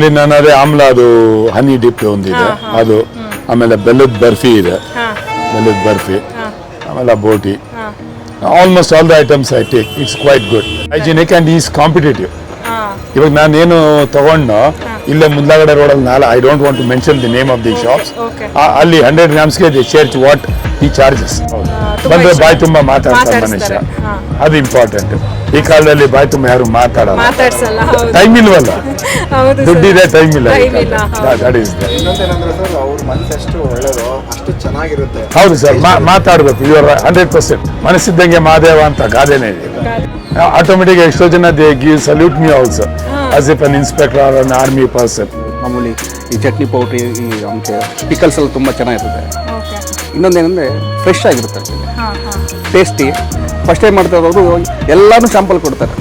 ಇಲ್ಲಿ ನಾನು ಅದೇ ಆಮ್ಲ ಅದು ಹನಿ ಡಿಪ್ ಒಂದಿದೆ ಅದು, ಆಮೇಲೆ ಬೆಲ್ಲದ ಬರ್ಫಿ ಇದೆ, ಬೆಲ್ಲದ ಬರ್ಫಿ, ಆಮೇಲೆ ಬೋಟಿ. Almost all the items I take. It's quite good, hygienic and is competitive. ಇವಾಗ ನಾನೇನು ತಗೊಂಡು ಇಲ್ಲೇ ಮುಂದ್ಲಗಡೆ ರೋಡಲ್ಲಿ I don't want to mention the name of the shops. ಅಲ್ಲಿ 100 grams ದಿ ಚೇರ್ಚ್ ವಾಟ್ ಈ ಚಾರ್ಜಸ್. ಬಂದ್ರೆ ಬಾಯಿ ತುಂಬಾ ಮಾತಾಡ್ತಾರೆ ಮನುಷ್ಯ, ಅದು ಇಂಪಾರ್ಟೆಂಟ್. ಈ ಕಾಲದಲ್ಲಿ ಬಾಯಿ ತುಂಬ ಯಾರು ಮಾತಾಡಲ್ಲ, ಟೈಮ್ ಇಲ್ವಲ್ಲ, ದುಡ್ಡಿದೆ ಟೈಮ್ ಇಲ್ಲ. ಹೌದು ಸರ್, ಮಾತಾಡ್ಬೇಕು. ಇವರು 100% ಮನಸ್ಸಿದ್ದಂಗೆ ಮಾದೇವ ಅಂತ ಗಾದೆನೇ ಇದೆ. ಆಟೋಮೆಟಿಕ್ ಎಷ್ಟೋ ಜನ they give salute me also as if an inspector or an army person. ಮಾಮೂಲಿ ಈ ಚಟ್ನಿ ಪೌಡ್ರಿ, ಈ ಆಮೇಲೆ ಪಿಕಲ್ಸ್ ಎಲ್ಲ ತುಂಬ ಚೆನ್ನಾಗಿರುತ್ತೆ. ಇನ್ನೊಂದೇನೆಂದರೆ ಫ್ರೆಶ್ ಆಗಿರುತ್ತೆ, ಟೇಸ್ಟಿ. ಫಸ್ಟ್ ಟೈಮ್ ಮಾಡ್ತಾ ಇರೋದು ಎಲ್ಲಾನು ಸ್ಯಾಂಪಲ್ ಕೊಡ್ತಾರೆ,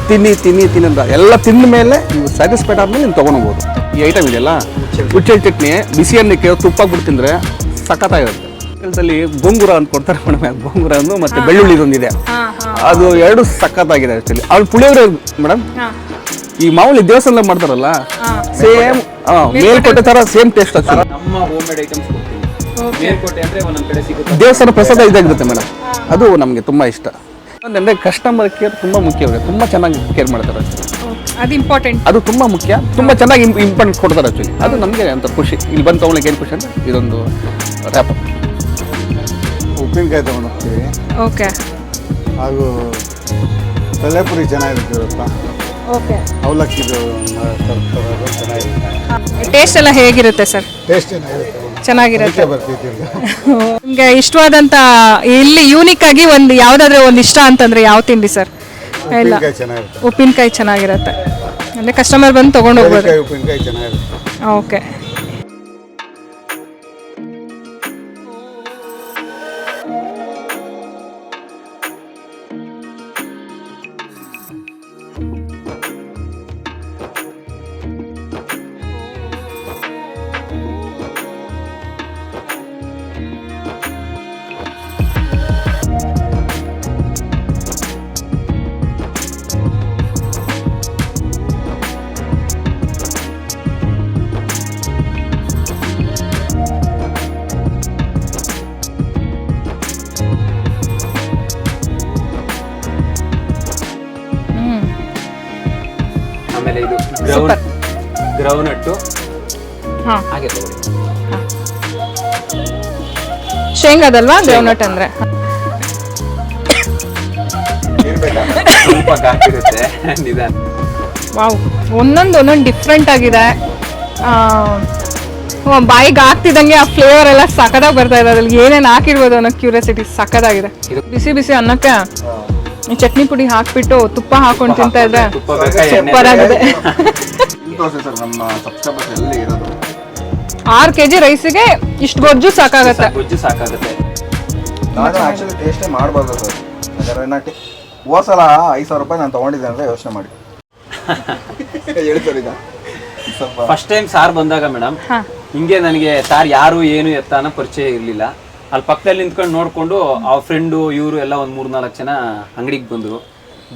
ತಿನ್ನಿ ಅಂತ. ಎಲ್ಲ ತಿಂದ ಮೇಲೆ ನೀವು ಸ್ಯಾಟಿಸ್ಫೈಡ್ ಆದ್ಮೇಲೆ ನೀವು ತೊಗೊಳ್ಬೋದು. ಈ ಐಟಮ್ ಇದೆಯಲ್ಲ, ಹುಚ್ಚೆ ಚಟ್ನಿ ಬಿಸಿ ಅನ್ನಕ್ಕೆ ತುಪ್ಪ ಬಿಟ್ಟು ತಿಂದರೆ ಸಖತ್ತಾಗಿರುತ್ತೆ. ಕೆಲಸದಲ್ಲಿ ಗೋಂಗೂರ ಅಂತ ಕೊಡ್ತಾರೆ ಮೇಡಮ್, ಗೋಂಗೂರ ಒಂದು ಮತ್ತೆ ಬೆಳ್ಳುಳ್ಳಿದೊಂದಿದೆ, ಅದು ಎರಡು ಸಖತ್ತಾಗಿದೆ ಆ್ಯಕ್ಚುಲಿ. ಅವ್ಳು ಪುಳಿಯೋಗರೆ ಮೇಡಮ್, ಈ ಮಾಮೂಲಿ ದೇವಸ್ಥಾನದಲ್ಲಿ ಮಾಡ್ತಾರಲ್ಲ ಸೇಮ್ ಮೇಲ್ಕೋಟೆ ಥರ ಸೇಮ್ ಟೇಸ್ಟ್ ಆಗ್ತದೆ. ನಮ್ಮ ಹೋಮ್ ಮೇಡ್ ಐಟಮ್ಸ್ ಮೇಲ್ಕೋಟೆ ಅಂದರೆ ಒಂದೊಂದು ಕಡೆ ಸಿಗುತ್ತೆ, ದೇವಸ್ಥಾನ ಪ್ರಸಾದ ಇದಾಗಿರುತ್ತೆ ಮೇಡಮ್, ಅದು ನಮಗೆ ತುಂಬ ಇಷ್ಟ. ಅಂದರೆ ಕಸ್ಟಮರ್ ಕೇರ್ ತುಂಬ ಮುಖ್ಯವಾಗಿದೆ, ತುಂಬ ಚೆನ್ನಾಗಿ ಕೇರ್ ಮಾಡ್ತಾರೆ, ಅದು ಇಂಪಾರ್ಟೆಂಟ್. ಅದು ತುಂಬ ಮುಖ್ಯ, ತುಂಬ ಚೆನ್ನಾಗಿ ಇಂಪಾರ್ಟೆಂಟ್ ಕೊಡ್ತಾರೆ ಆ್ಯಕ್ಚುಲಿ. ಅದು ನಮಗೆ ಅಂತ ಖುಷಿ. ಇಲ್ಲಿ ಬಂದು ತೊಗೊಳಕ್ಕೆ ಏನು ಖುಷಿ ಅಂದರೆ ಇದೊಂದು ರ್ಯಾಪ್. ಉಪ್ಪಿನಕಾಯಿ ತೊಗೊಂಡು ಹೋಗ್ತೀವಿ. ಓಕೆ. ಹಾಗೂ ತಲೆಪುರಿ ಚೆನ್ನಾಗಿರುತ್ತೆ ಇವತ್ತು. ಓಕೆ. ಅವಲಕ್ಕಿದು ಚೆನ್ನಾಗಿರುತ್ತೆ. ಟೇಸ್ಟ್ ಎಲ್ಲ ಹೇಗಿರುತ್ತೆ ಸರ್? ಟೇಸ್ಟ್ ಚೆನ್ನಾಗಿರುತ್ತೆ. ನಿಮಗೆ ಇಷ್ಟವಾದಂಥ ಇಲ್ಲಿ ಯೂನಿಕ್ ಆಗಿ ಒಂದು ಯಾವುದಾದ್ರೆ ಒಂದು ಇಷ್ಟ ಅಂತಂದ್ರೆ ಯಾವ ತಿಂಡಿ ಸರ್? ಇಲ್ಲ, ಉಪ್ಪಿನಕಾಯಿ ಚೆನ್ನಾಗಿರುತ್ತೆ ಅಂದರೆ ಕಸ್ಟಮರ್ ಬಂದು ತೊಗೊಂಡು ಹೋಗ್ಬೋದು. ಉಪ್ಪಿನಕಾಯಿ ಚೆನ್ನಾಗಿರುತ್ತೆ. ಓಕೆ. ಆಮೇಲೆ ಇದು ಗ್ರೌಂಡ್ನಟ್ಟು ಹಾಗೆ ತಗೊಳ್ಳಿ. ಶೇಂಗಾದಲ್ವಾ ಗ್ರೌಂಡ್ನಟ್ ಅಂದ್ರೆ? ಸ್ವಲ್ಪ ಗಾಕಿರುತ್ತೆ ನಿಧಾನ. ವಾವ್, ಒಂದೊಂದು ಡಿಫ್ರೆಂಟ್ ಆಗಿದೆ. ಬಾಯಿಗೆ ಹಾಕ್ತಿದ್ದಂಗೆ ಆ ಫ್ಲೇವರ್ ಎಲ್ಲ ಸಖತ್ತಾಗಿ ಬರ್ತಾ ಇದೆ. ಅದ್ರಲ್ಲಿ ಏನೇನು ಹಾಕಿರ್ಬೋದು ಅನ್ನೋ ಕ್ಯೂರಿಯಾಸಿಟಿ ಸಖತ್ತಾಗಿದೆ. ಬಿಸಿ ಬಿಸಿ ಅನ್ನಕ್ಕೆ ಈ ಚಟ್ನಿ ಪುಡಿ ಹಾಕ್ಬಿಟ್ಟು ತುಪ್ಪ ಹಾಕೊಂಡು ತಿಂತಾ ಇದ್ರೆ ಸೂಪರ್ ಆಗಿದೆ. 6 kg ರೈಸಿಗೆ ಇಷ್ಟು ಗೊಜ್ಜು ಸಾಕಾಗತ್ತೆ. ನಾನು ಆಕ್ಚುಲಿ ಟೇಸ್ಟೇ ಮಾಡಬಾರ್ದು ಸರ್. ಯಾಕಂದ್ರೆ ಹೋದ್ಸಲ 5,000 ರೂಪಾಯಿ ನಾನು ತೊಗೊಂಡಿದ್ದೆ ಅಂದರೆ ಯೋಚನೆ ಮಾಡಿ ಹೇಳ್ತಾರೆ. ಈಗ ಫಸ್ಟ್ ಟೈಮ್ ಸಾರ್ ಬಂದಾಗ ಮೇಡಮ್ ಹಿಂಗೆ ನನಗೆ ಸಾರ್ ಯಾರು ಏನು ಎತ್ತ ಅನ್ನೋ ಪರಿಚಯ ಇರಲಿಲ್ಲ. ಅಲ್ಲಿ ಪಕ್ಕದಲ್ಲಿ ನಿಂತ್ಕೊಂಡು ನೋಡಿಕೊಂಡು ಅವ್ರ ಫ್ರೆಂಡು ಇವರು ಎಲ್ಲ ಒಂದು 3-4 ಜನ ಅಂಗಡಿಗೆ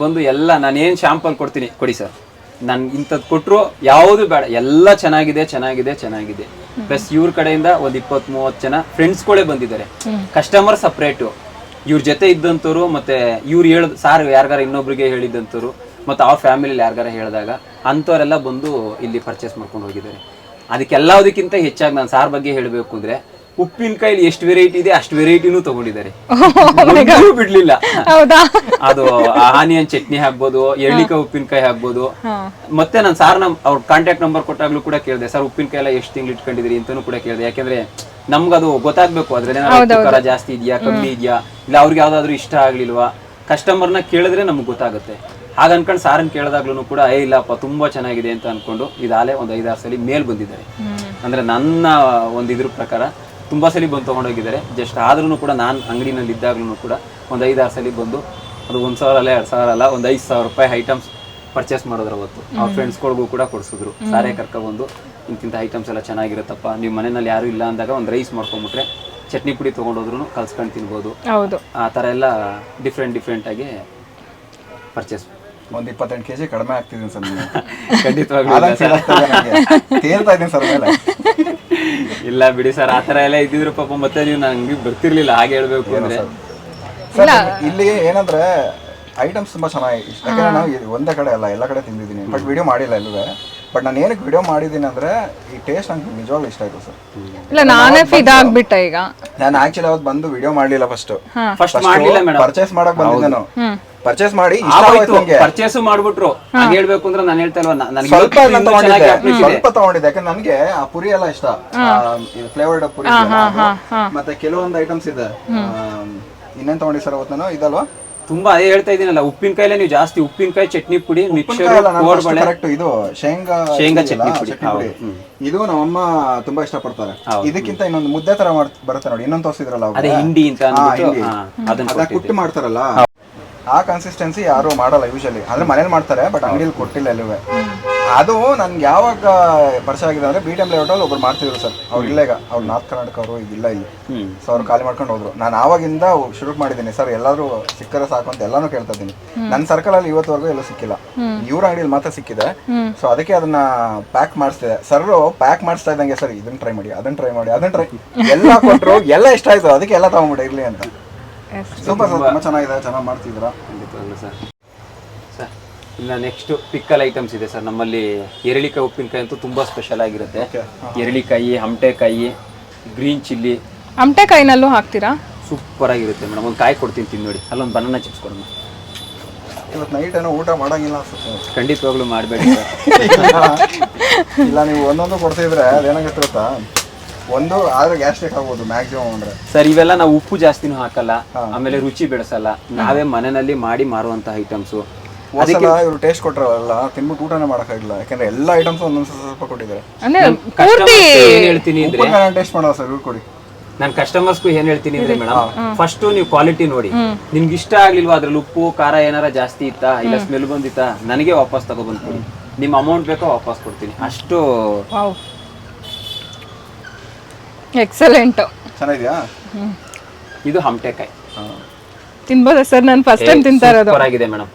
ಬಂದು ಎಲ್ಲ ನಾನೇನು ಶಾಂಪಲ್ ಕೊಡ್ತೀನಿ ಕೊಡಿ ಸರ್, ನಾನು ಇಂಥದ್ದು ಕೊಟ್ಟರು ಯಾವುದು ಬೇಡ, ಎಲ್ಲ ಚೆನ್ನಾಗಿದೆ. ಪ್ಲಸ್ ಇವ್ರ ಕಡೆಯಿಂದ ಒಂದು 20-30 ಜನ ಫ್ರೆಂಡ್ಸ್ಗಳೇ ಬಂದಿದ್ದಾರೆ. ಕಸ್ಟಮರ್ ಸಪ್ರೇಟು, ಇವ್ರ ಜೊತೆ ಇದ್ದಂಥವ್ರು, ಮತ್ತು ಇವ್ರು ಹೇಳಿದ ಸಾರ್ ಯಾರಿಗಾರ ಇನ್ನೊಬ್ರಿಗೆ ಹೇಳಿದ್ದಂಥವ್ರು, ಮತ್ತು ಅವ್ರ ಫ್ಯಾಮಿಲಿಯಲ್ಲಿ ಯಾರಿಗಾರ ಹೇಳಿದಾಗ ಅಂಥವರೆಲ್ಲ ಬಂದು ಇಲ್ಲಿ ಪರ್ಚೇಸ್ ಮಾಡ್ಕೊಂಡು ಹೋಗಿದ್ದಾರೆ. ಅದಕ್ಕೆಲ್ಲದಕ್ಕಿಂತ ಹೆಚ್ಚಾಗಿ ನಾನು ಸಾರ್ ಬಗ್ಗೆ ಹೇಳಬೇಕು ಅಂದರೆ ಉಪ್ಪಿನಕಾಯಿಲಿ ಎಷ್ಟು ವೆರೈಟಿ ಇದೆ ಅಷ್ಟು ವೆರೈಟಿನೂ ತಗೊಂಡಿದ್ದಾರೆ, ಬಿಡ್ಲಿಲ್ಲ. ಅದು ಆನಿಯನ್ ಚಟ್ನಿ ಹಾಕ್ಬೋದು, ಎಳ್ಳಿಕಾಯಿ ಉಪ್ಪಿನಕಾಯಿ ಹಾಕ್ಬೋದು. ಮತ್ತೆ ನಾನು ಸಾರ್ ಅವ್ರ ಕಾಂಟ್ಯಾಕ್ಟ್ ನಂಬರ್ ಕೊಟ್ಟಾಗ್ಲೂ ಕೂಡ ಕೇಳಿದೆ, ಸರ್ ಉಪ್ಪಿನಕಾಯಿ ಎಲ್ಲ ಎಷ್ಟು ತಿಂಗಳು ಇಟ್ಕೊಂಡಿದ್ರಿ ಅಂತಾನು ಕೂಡ ಕೇಳಿದೆ. ಯಾಕೆಂದ್ರೆ ನಮ್ಗದು ಗೊತ್ತಾಗ್ಬೇಕು, ಅದ್ರಲ್ಲಿ ಖಾರ ಜಾಸ್ತಿ ಇದೆಯಾ ಕಮ್ಮಿ ಇದೆಯಾ, ಇಲ್ಲ ಅವ್ರಿಗೆ ಯಾವ್ದಾದ್ರು ಇಷ್ಟ ಆಗ್ಲಿಲ್ವಾ, ಕಸ್ಟಮರ್ನ ಕೇಳಿದ್ರೆ ನಮ್ಗೆ ಗೊತ್ತಾಗುತ್ತೆ. ಹಾಗ ಅನ್ಕೊಂಡು ಸಾರನ್ ಕೇಳಿದಾಗ್ಲೂ ಕೂಡ ಇಲ್ಲಪ್ಪ ತುಂಬಾ ಚೆನ್ನಾಗಿದೆ ಅಂತ ಅನ್ಕೊಂಡು ಇದಾಲೆ ಒಂದು 5-6 ಸಲ ಮೇಲ್ ಬಂದಿದ್ದಾರೆ. ಅಂದ್ರೆ ನನ್ನ ಒಂದು ಇದ್ರ ಪ್ರಕಾರ ತುಂಬಾ ಸಲ ಬಂದು ತೊಗೊಂಡೋಗಿದ್ದಾರೆ. ಜಸ್ಟ್ ಆದ್ರೂ ಕೂಡ ನಾನು ಅಂಗಡಿನಲ್ಲಿ ಇದ್ದಾಗ್ಲೂ ಕೂಡ ಒಂದು 5-6 ಸಲ ಬಂದು ಅದು 1,000 ಅಲ್ಲ 2,000 ಅಲ್ಲ ಒಂದು 5,000 ರೂಪಾಯಿ ಐಟಮ್ಸ್ ಪರ್ಚೇಸ್ ಮಾಡಿದ್ರು. ಅವತ್ತು ಅವ್ರ ಫ್ರೆಂಡ್ಸ್ಗಳಿಗೂ ಕೂಡ ಕೊಡಿಸಿದ್ರು. ಸಾರೇ ಕರ್ಕೊಬಂದು ಇಂತಿಂಥ ಐಟಮ್ಸ್ ಎಲ್ಲ ಚೆನ್ನಾಗಿರುತ್ತಪ್ಪ, ನೀವು ಮನೆಯಲ್ಲಿ ಯಾರು ಇಲ್ಲ ಅಂದಾಗ ಒಂದು ರೈಸ್ ಮಾಡ್ಕೊಂಡ್ಬಿಟ್ರೆ ಚಟ್ನಿ ಪುಡಿ ತೊಗೊಂಡೋದ್ರೂ ಕಲ್ಸ್ಕೊಂಡು ತಿನ್ಬೋದು. ಆ ಥರ ಎಲ್ಲ ಡಿಫ್ರೆಂಟ್ ಆಗಿ ಪರ್ಚೇಸ್ ಒಂದು 28 kg ಕಡಿಮೆ ಆಗ್ತಿದ್ದೀನಿ ಸರ್ ನೀವು ಖಂಡಿತವಾಗ್ಲೂ ಆದಂಗೆ feel ಆಗ್ತಾ ಇದೆ ನನಗೆ. ತೇಲ್ತಾ ಇದ್ದೀನಿ ಸರ್ ಮೇಲೆ. ಇಲ್ಲ ಬಿಡಿ ಸರ್, ಆ ಥರ ಎಲ್ಲ ಇದ್ದಿದ್ರು ಪಾಪ ಮತ್ತೆ ನೀವು ನಂಗೆ ಬರ್ತಿರ್ಲಿಲ್ಲ ಹಾಗೆ ಹೇಳ್ಬೇಕು ಅಂದ್ರೆ. ಸರ್ ಇಲ್ಲಿ ಏನಂದ್ರೆ ಐಟಮ್ಸ್ ತುಂಬಾ ಚೆನ್ನಾಗಿ ಇಷ್ಟ. ಯಾಕಂದ್ರೆ ನಾವು ಒಂದೇ ಕಡೆ ಅಲ್ಲ, ಎಲ್ಲ ಕಡೆ ತಿಂದಿದ್ದೀನಿ, ಬಟ್ ವಿಡಿಯೋ ಮಾಡಿಲ್ಲ ಎಲ್ಲೂ. ಬಟ್ ನಾನು ಏನಕ್ಕೆ ವಿಡಿಯೋ ಮಾಡಿದ್ದೀನಿ ಅಂದ್ರೆ ಈ ಟೇಸ್ಟ್ ನಂಗೆ ನಿಜವಾಗ್ಲೂ ಇಷ್ಟ ಆಯ್ತು ಸರ್. ಇಲ್ಲ ನಾನೇ ಫಿದಾಗ್ಬಿಟ್ಟೆ ಈಗ. ನಾನು ಆಕ್ಚುಲಿ ಅವತ್ತು ಬಂದು ವಿಡಿಯೋ ಮಾಡ್ಲಿಲ್ಲ. ಫಸ್ಟ್ ಮಾಡ್ಲಿಲ್ಲ ಮೇಡಮ್, ಪರ್ಚೇಸ್ ಮಾಡಕ್ ಬಂದಿದ್ದೆ ನಾನು. ಪರ್ಚೇಸ್ ಮಾಡಿ ಇಷ್ಟ ಆಯ್ತು ನಂಗೆ. ಪರ್ಚೇಸ್ ಮಾಡ್ಬಿಟ್ರು. ಹಂಗೆ ಹೇಳ್ಬೇಕು ಅಂದ್ರೆ ನಾನು ಹೇಳ್ತಾ ಇಲ್ವಾ, ನನಗೆ ಸ್ವಲ್ಪ ತಗೊಂಡಿದ್ದೆ ಯಾಕಂದ್ರೆ ನನಗೆ ಆ ಪುರಿ ಎಲ್ಲ ಇಷ್ಟ, ಫ್ಲೇವರ್ಡ್ ಪುರಿ ಮತ್ತೆ ಕೆಲವೊಂದು ಐಟಮ್ಸ್ ಇದೆ. ಇನ್ನೇನ್ ತಗೊಂಡಿ ಸರ್ ಅವತ್ತು ನಾನು ಇದಲ್ವಾ, ತುಂಬಾ ಅದೇ ಹೇಳ್ತಾ ಇದೀನಲ್ಲ, ಉಪ್ಪಿನಕಾಯಿಲೆ ನೀವು ಜಾಸ್ತಿ ಉಪ್ಪಿನಕಾಯಿ, ಚಟ್ನಿ ಪುಡಿ, ಮಿಕ್ಸರ್, ಕರೆಕ್ಟ್. ಇದು ಶೇಂಗಾ ಚಟ್ನಿ ಪುಡಿ ಇದು ನಮ್ಮಮ್ಮ ತುಂಬಾ ಇಷ್ಟ ಪಡ್ತಾರೆ. ಇದಕ್ಕಿಂತ ಇನ್ನೊಂದು ಮುದ್ದೆ ತರ ಬರುತ್ತೆ ನೋಡಿ, ಇನ್ನೊಂದು ತೋರಿಸಿದ್ರಲ್ಲ ಅದೇ ಹಿಂಡಿ ಅಂತ ಅಂದ್ಬಿಟ್ಟು ಅದನ್ನ ಕುಟ್ಟಿ ಮಾಡ್ತಾರಲ್ಲ, ಆ ಕನ್ಸಿಸ್ಟೆನ್ಸಿ ಯಾರು ಮಾಡಲ್ಲ ಯೂಶಲಿ. ಅಂದ್ರೆ ಮನೇಲಿ ಮಾಡ್ತಾರೆ, ಬಟ್ ಅಂಗಡಿಯಲ್ಲಿ ಕೊಟ್ಟಿಲ್ಲ ಎಲ್ಲೂ. ಅದು ನನ್ಗೆ ಯಾವಾಗ ಪರಿಚಯ ಆಗಿದೆ ಅಂದ್ರೆ BTM ಲೇಔಟ್ ಅಲ್ಲಿ ಒಬ್ರು ಮಾಡ್ತಿದ್ರು ಸರ್. ಅವ್ರು ಇಲ್ಲ, ಈಗ ಅವ್ರು ನಾರ್ತ್ ಕರ್ನಾಟಕ ಅವರು, ಈಗ ಇಲ್ಲ ಇಲ್ಲಿ. ಸೊ ಅವ್ರು ಖಾಲಿ ಮಾಡ್ಕೊಂಡು ಹೋದ್ರು. ನಾನು ಆವಾಗಿಂದ ಶುರು ಮಾಡಿದ್ದೀನಿ ಸರ್, ಎಲ್ಲಾದ್ರೂ ಸಿಕ್ಕರೆ ಸಾಕು ಅಂತ ಎಲ್ಲಾನು ಕೇಳ್ತಾ ಇದ್ದೀನಿ. ನನ್ನ ಸರ್ಕಲ್ ಅಲ್ಲಿ ಇವತ್ತವರೆಗೂ ಎಲ್ಲೂ ಸಿಕ್ಕಿಲ್ಲ, ಇವ್ರ ಅಂಗಡಿಯಲ್ಲಿ ಮಾತ್ರ ಸಿಕ್ಕಿದೆ. ಸೊ ಅದಕ್ಕೆ ಅದನ್ನ ಪ್ಯಾಕ್ ಮಾಡಿಸ್ತಿದೆ ಸರ್. ಪ್ಯಾಕ್ ಮಾಡಿಸ್ತಾ ಇದ್ದಂಗೆ ಸರ್ ಇದನ್ನ ಟ್ರೈ ಮಾಡಿ, ಅದನ್ನ ಟ್ರೈ ಮಾಡಿ, ಅದನ್ನ ಟ್ರೈ, ಎಲ್ಲ ಕೊಟ್ಟರು, ಎಲ್ಲ ಇಷ್ಟ ಆಯ್ತು, ಅದಕ್ಕೆ ಎಲ್ಲ ತಗೊಂಡ್ಬಿಟ್ಟೆ ಇರ್ಲಿ ಅಂತ. ಸೂಪರ್ ಸರ್, ತುಂಬಾ ಚೆನ್ನಾಗಿದೆ, ಚೆನ್ನಾಗಿ ಮಾಡ್ತಿದ್ದೀರಾ. ಸರ್ ಇನ್ನು ನೆಕ್ಸ್ಟ್ ಪಿಕ್ಕಲ್ ಐಟಮ್ಸ್ ಇದೆ ಸರ್ ನಮ್ಮಲ್ಲಿ. ಎರಳಿಕಾಯಿ ಉಪ್ಪಿನಕಾಯಿ ಅಂತೂ ತುಂಬಾ ಸ್ಪೆಷಲ್ ಆಗಿರುತ್ತೆ. ಎರಳಿಕಾಯಿ, ಹಮಟೆಕಾಯಿ, ಗ್ರೀನ್ ಚಿಲ್ಲಿ. ಹಮಟೆಕಾಯಿನಲ್ಲೂ ಹಾಕ್ತೀರಾ? ಸೂಪರ್ ಆಗಿರುತ್ತೆ ಮೇಡಮ್. ಒಂದು ಕಾಯಿ ಕೊಡ್ತೀನಿ ತಿಂದು ನೋಡಿ. ಅಲ್ಲೊಂದು ಬನಾನಾ ಚಿಪ್ಸ್ ಕೊಡೋಣ. ಇವತ್ತು ನೈಟ್ ಏನೋ ಊಟ ಮಾಡಂಗಿಲ್ಲ ಅನ್ಸುತ್ತೆ. ಖಂಡಿತವಾಗ್ಲೂ ಮಾಡಬೇಡಿ ಸರ್. ಇಲ್ಲ ನೀವು ಒಂದೊಂದು ಕೊಡ್ತಿದ್ರೆ ಅದೇನಾಗುತ್ತೆ ಗೊತ್ತಾ, ಒಂದು ಆದ್ರೆ ಗ್ಯಾಸ್ಟ್ರಿಕ್ ಆಗ್ಬೋದು ಮ್ಯಾಕ್ಸಿಮಮ್ ಅಂದ್ರೆ. ಸರ್ ಇವೆಲ್ಲ ನಾವು ಉಪ್ಪು ಜಾಸ್ತಿನೂ ಹಾಕಲ್ಲ, ಆಮೇಲೆ ರುಚಿ ಬೆಳೆಸಲ್ಲ, ನಾವೇ ಮನೆಯಲ್ಲಿ ಮಾಡಿ ಮಾರುವಂತ ಐಟಮ್ಸ್. ಅದಕ್ಕೆ ಇವರು ಟೇಸ್ಟ್ ಕೊಟ್ಟರಲ್ಲ, ತಿನ್ಬಿಟ್ಟು ಊಟನೇ ಮಾಡಕ್ಕಾಗಿಲ್ಲ. ಯಾಕಂದ್ರೆ ಎಲ್ಲ ಐಟಮ್ಸ್ ಒಂದೊಂದು ಸ್ವಲ್ಪ ಕೊಟ್ಟಿದ್ದಾರೆ. ಏನ್ ಹೇಳ್ತೀನಿ ಅಂದ್ರೆ, ಟೇಸ್ಟ್ ಮಾಡಲ್ಲ ಸರ್, ಇವ್ರು ಕೊಡಿ. ನಾನು ಕಸ್ಟಮರ್ಸ್ಗೂ ಏನ್ ಹೇಳ್ತೀನಿ ಅಂದ್ರೆ ಮೇಡಮ್, ಫಸ್ಟ್ ನೀವು ಕ್ವಾಲಿಟಿ ನೋಡಿ. ನಿಮ್ಗೆ ಇಷ್ಟ ಆಗ್ಲಿಲ್ವಾ, ಅದ್ರಲ್ಲಿ ಉಪ್ಪು ಖಾರ ಏನಾರ ಜಾಸ್ತಿ ಇತ್ತಾ, ಇಲ್ಲ ಸ್ಮೆಲ್ ಬಂದಿತ್ತಾ, ನನಗೆ ವಾಪಸ್ ತಗೊಬಂದ್ಕೊಡಿ. ನಿಮ್ಮ ಅಮೌಂಟ್ ಬೇಕೋ ವಾಪಸ್ ಕೊಡ್ತೀನಿ. ಅಷ್ಟು ಎಕ್ಸಲೆಂಟ್. ಚೆನ್ನಾಗಿದ್ಯಾ? ಇದು ಹಮಟೆಕಾಯಿ ತಿನ್ಬೋದಾ ಸರ್? ನಾನು ಫಸ್ಟ್ ಟೈಮ್ ತಿಂತಾ ಇರೋದು. ಸೂಪರ್ ಆಗಿದೆ ಮೇಡಮ್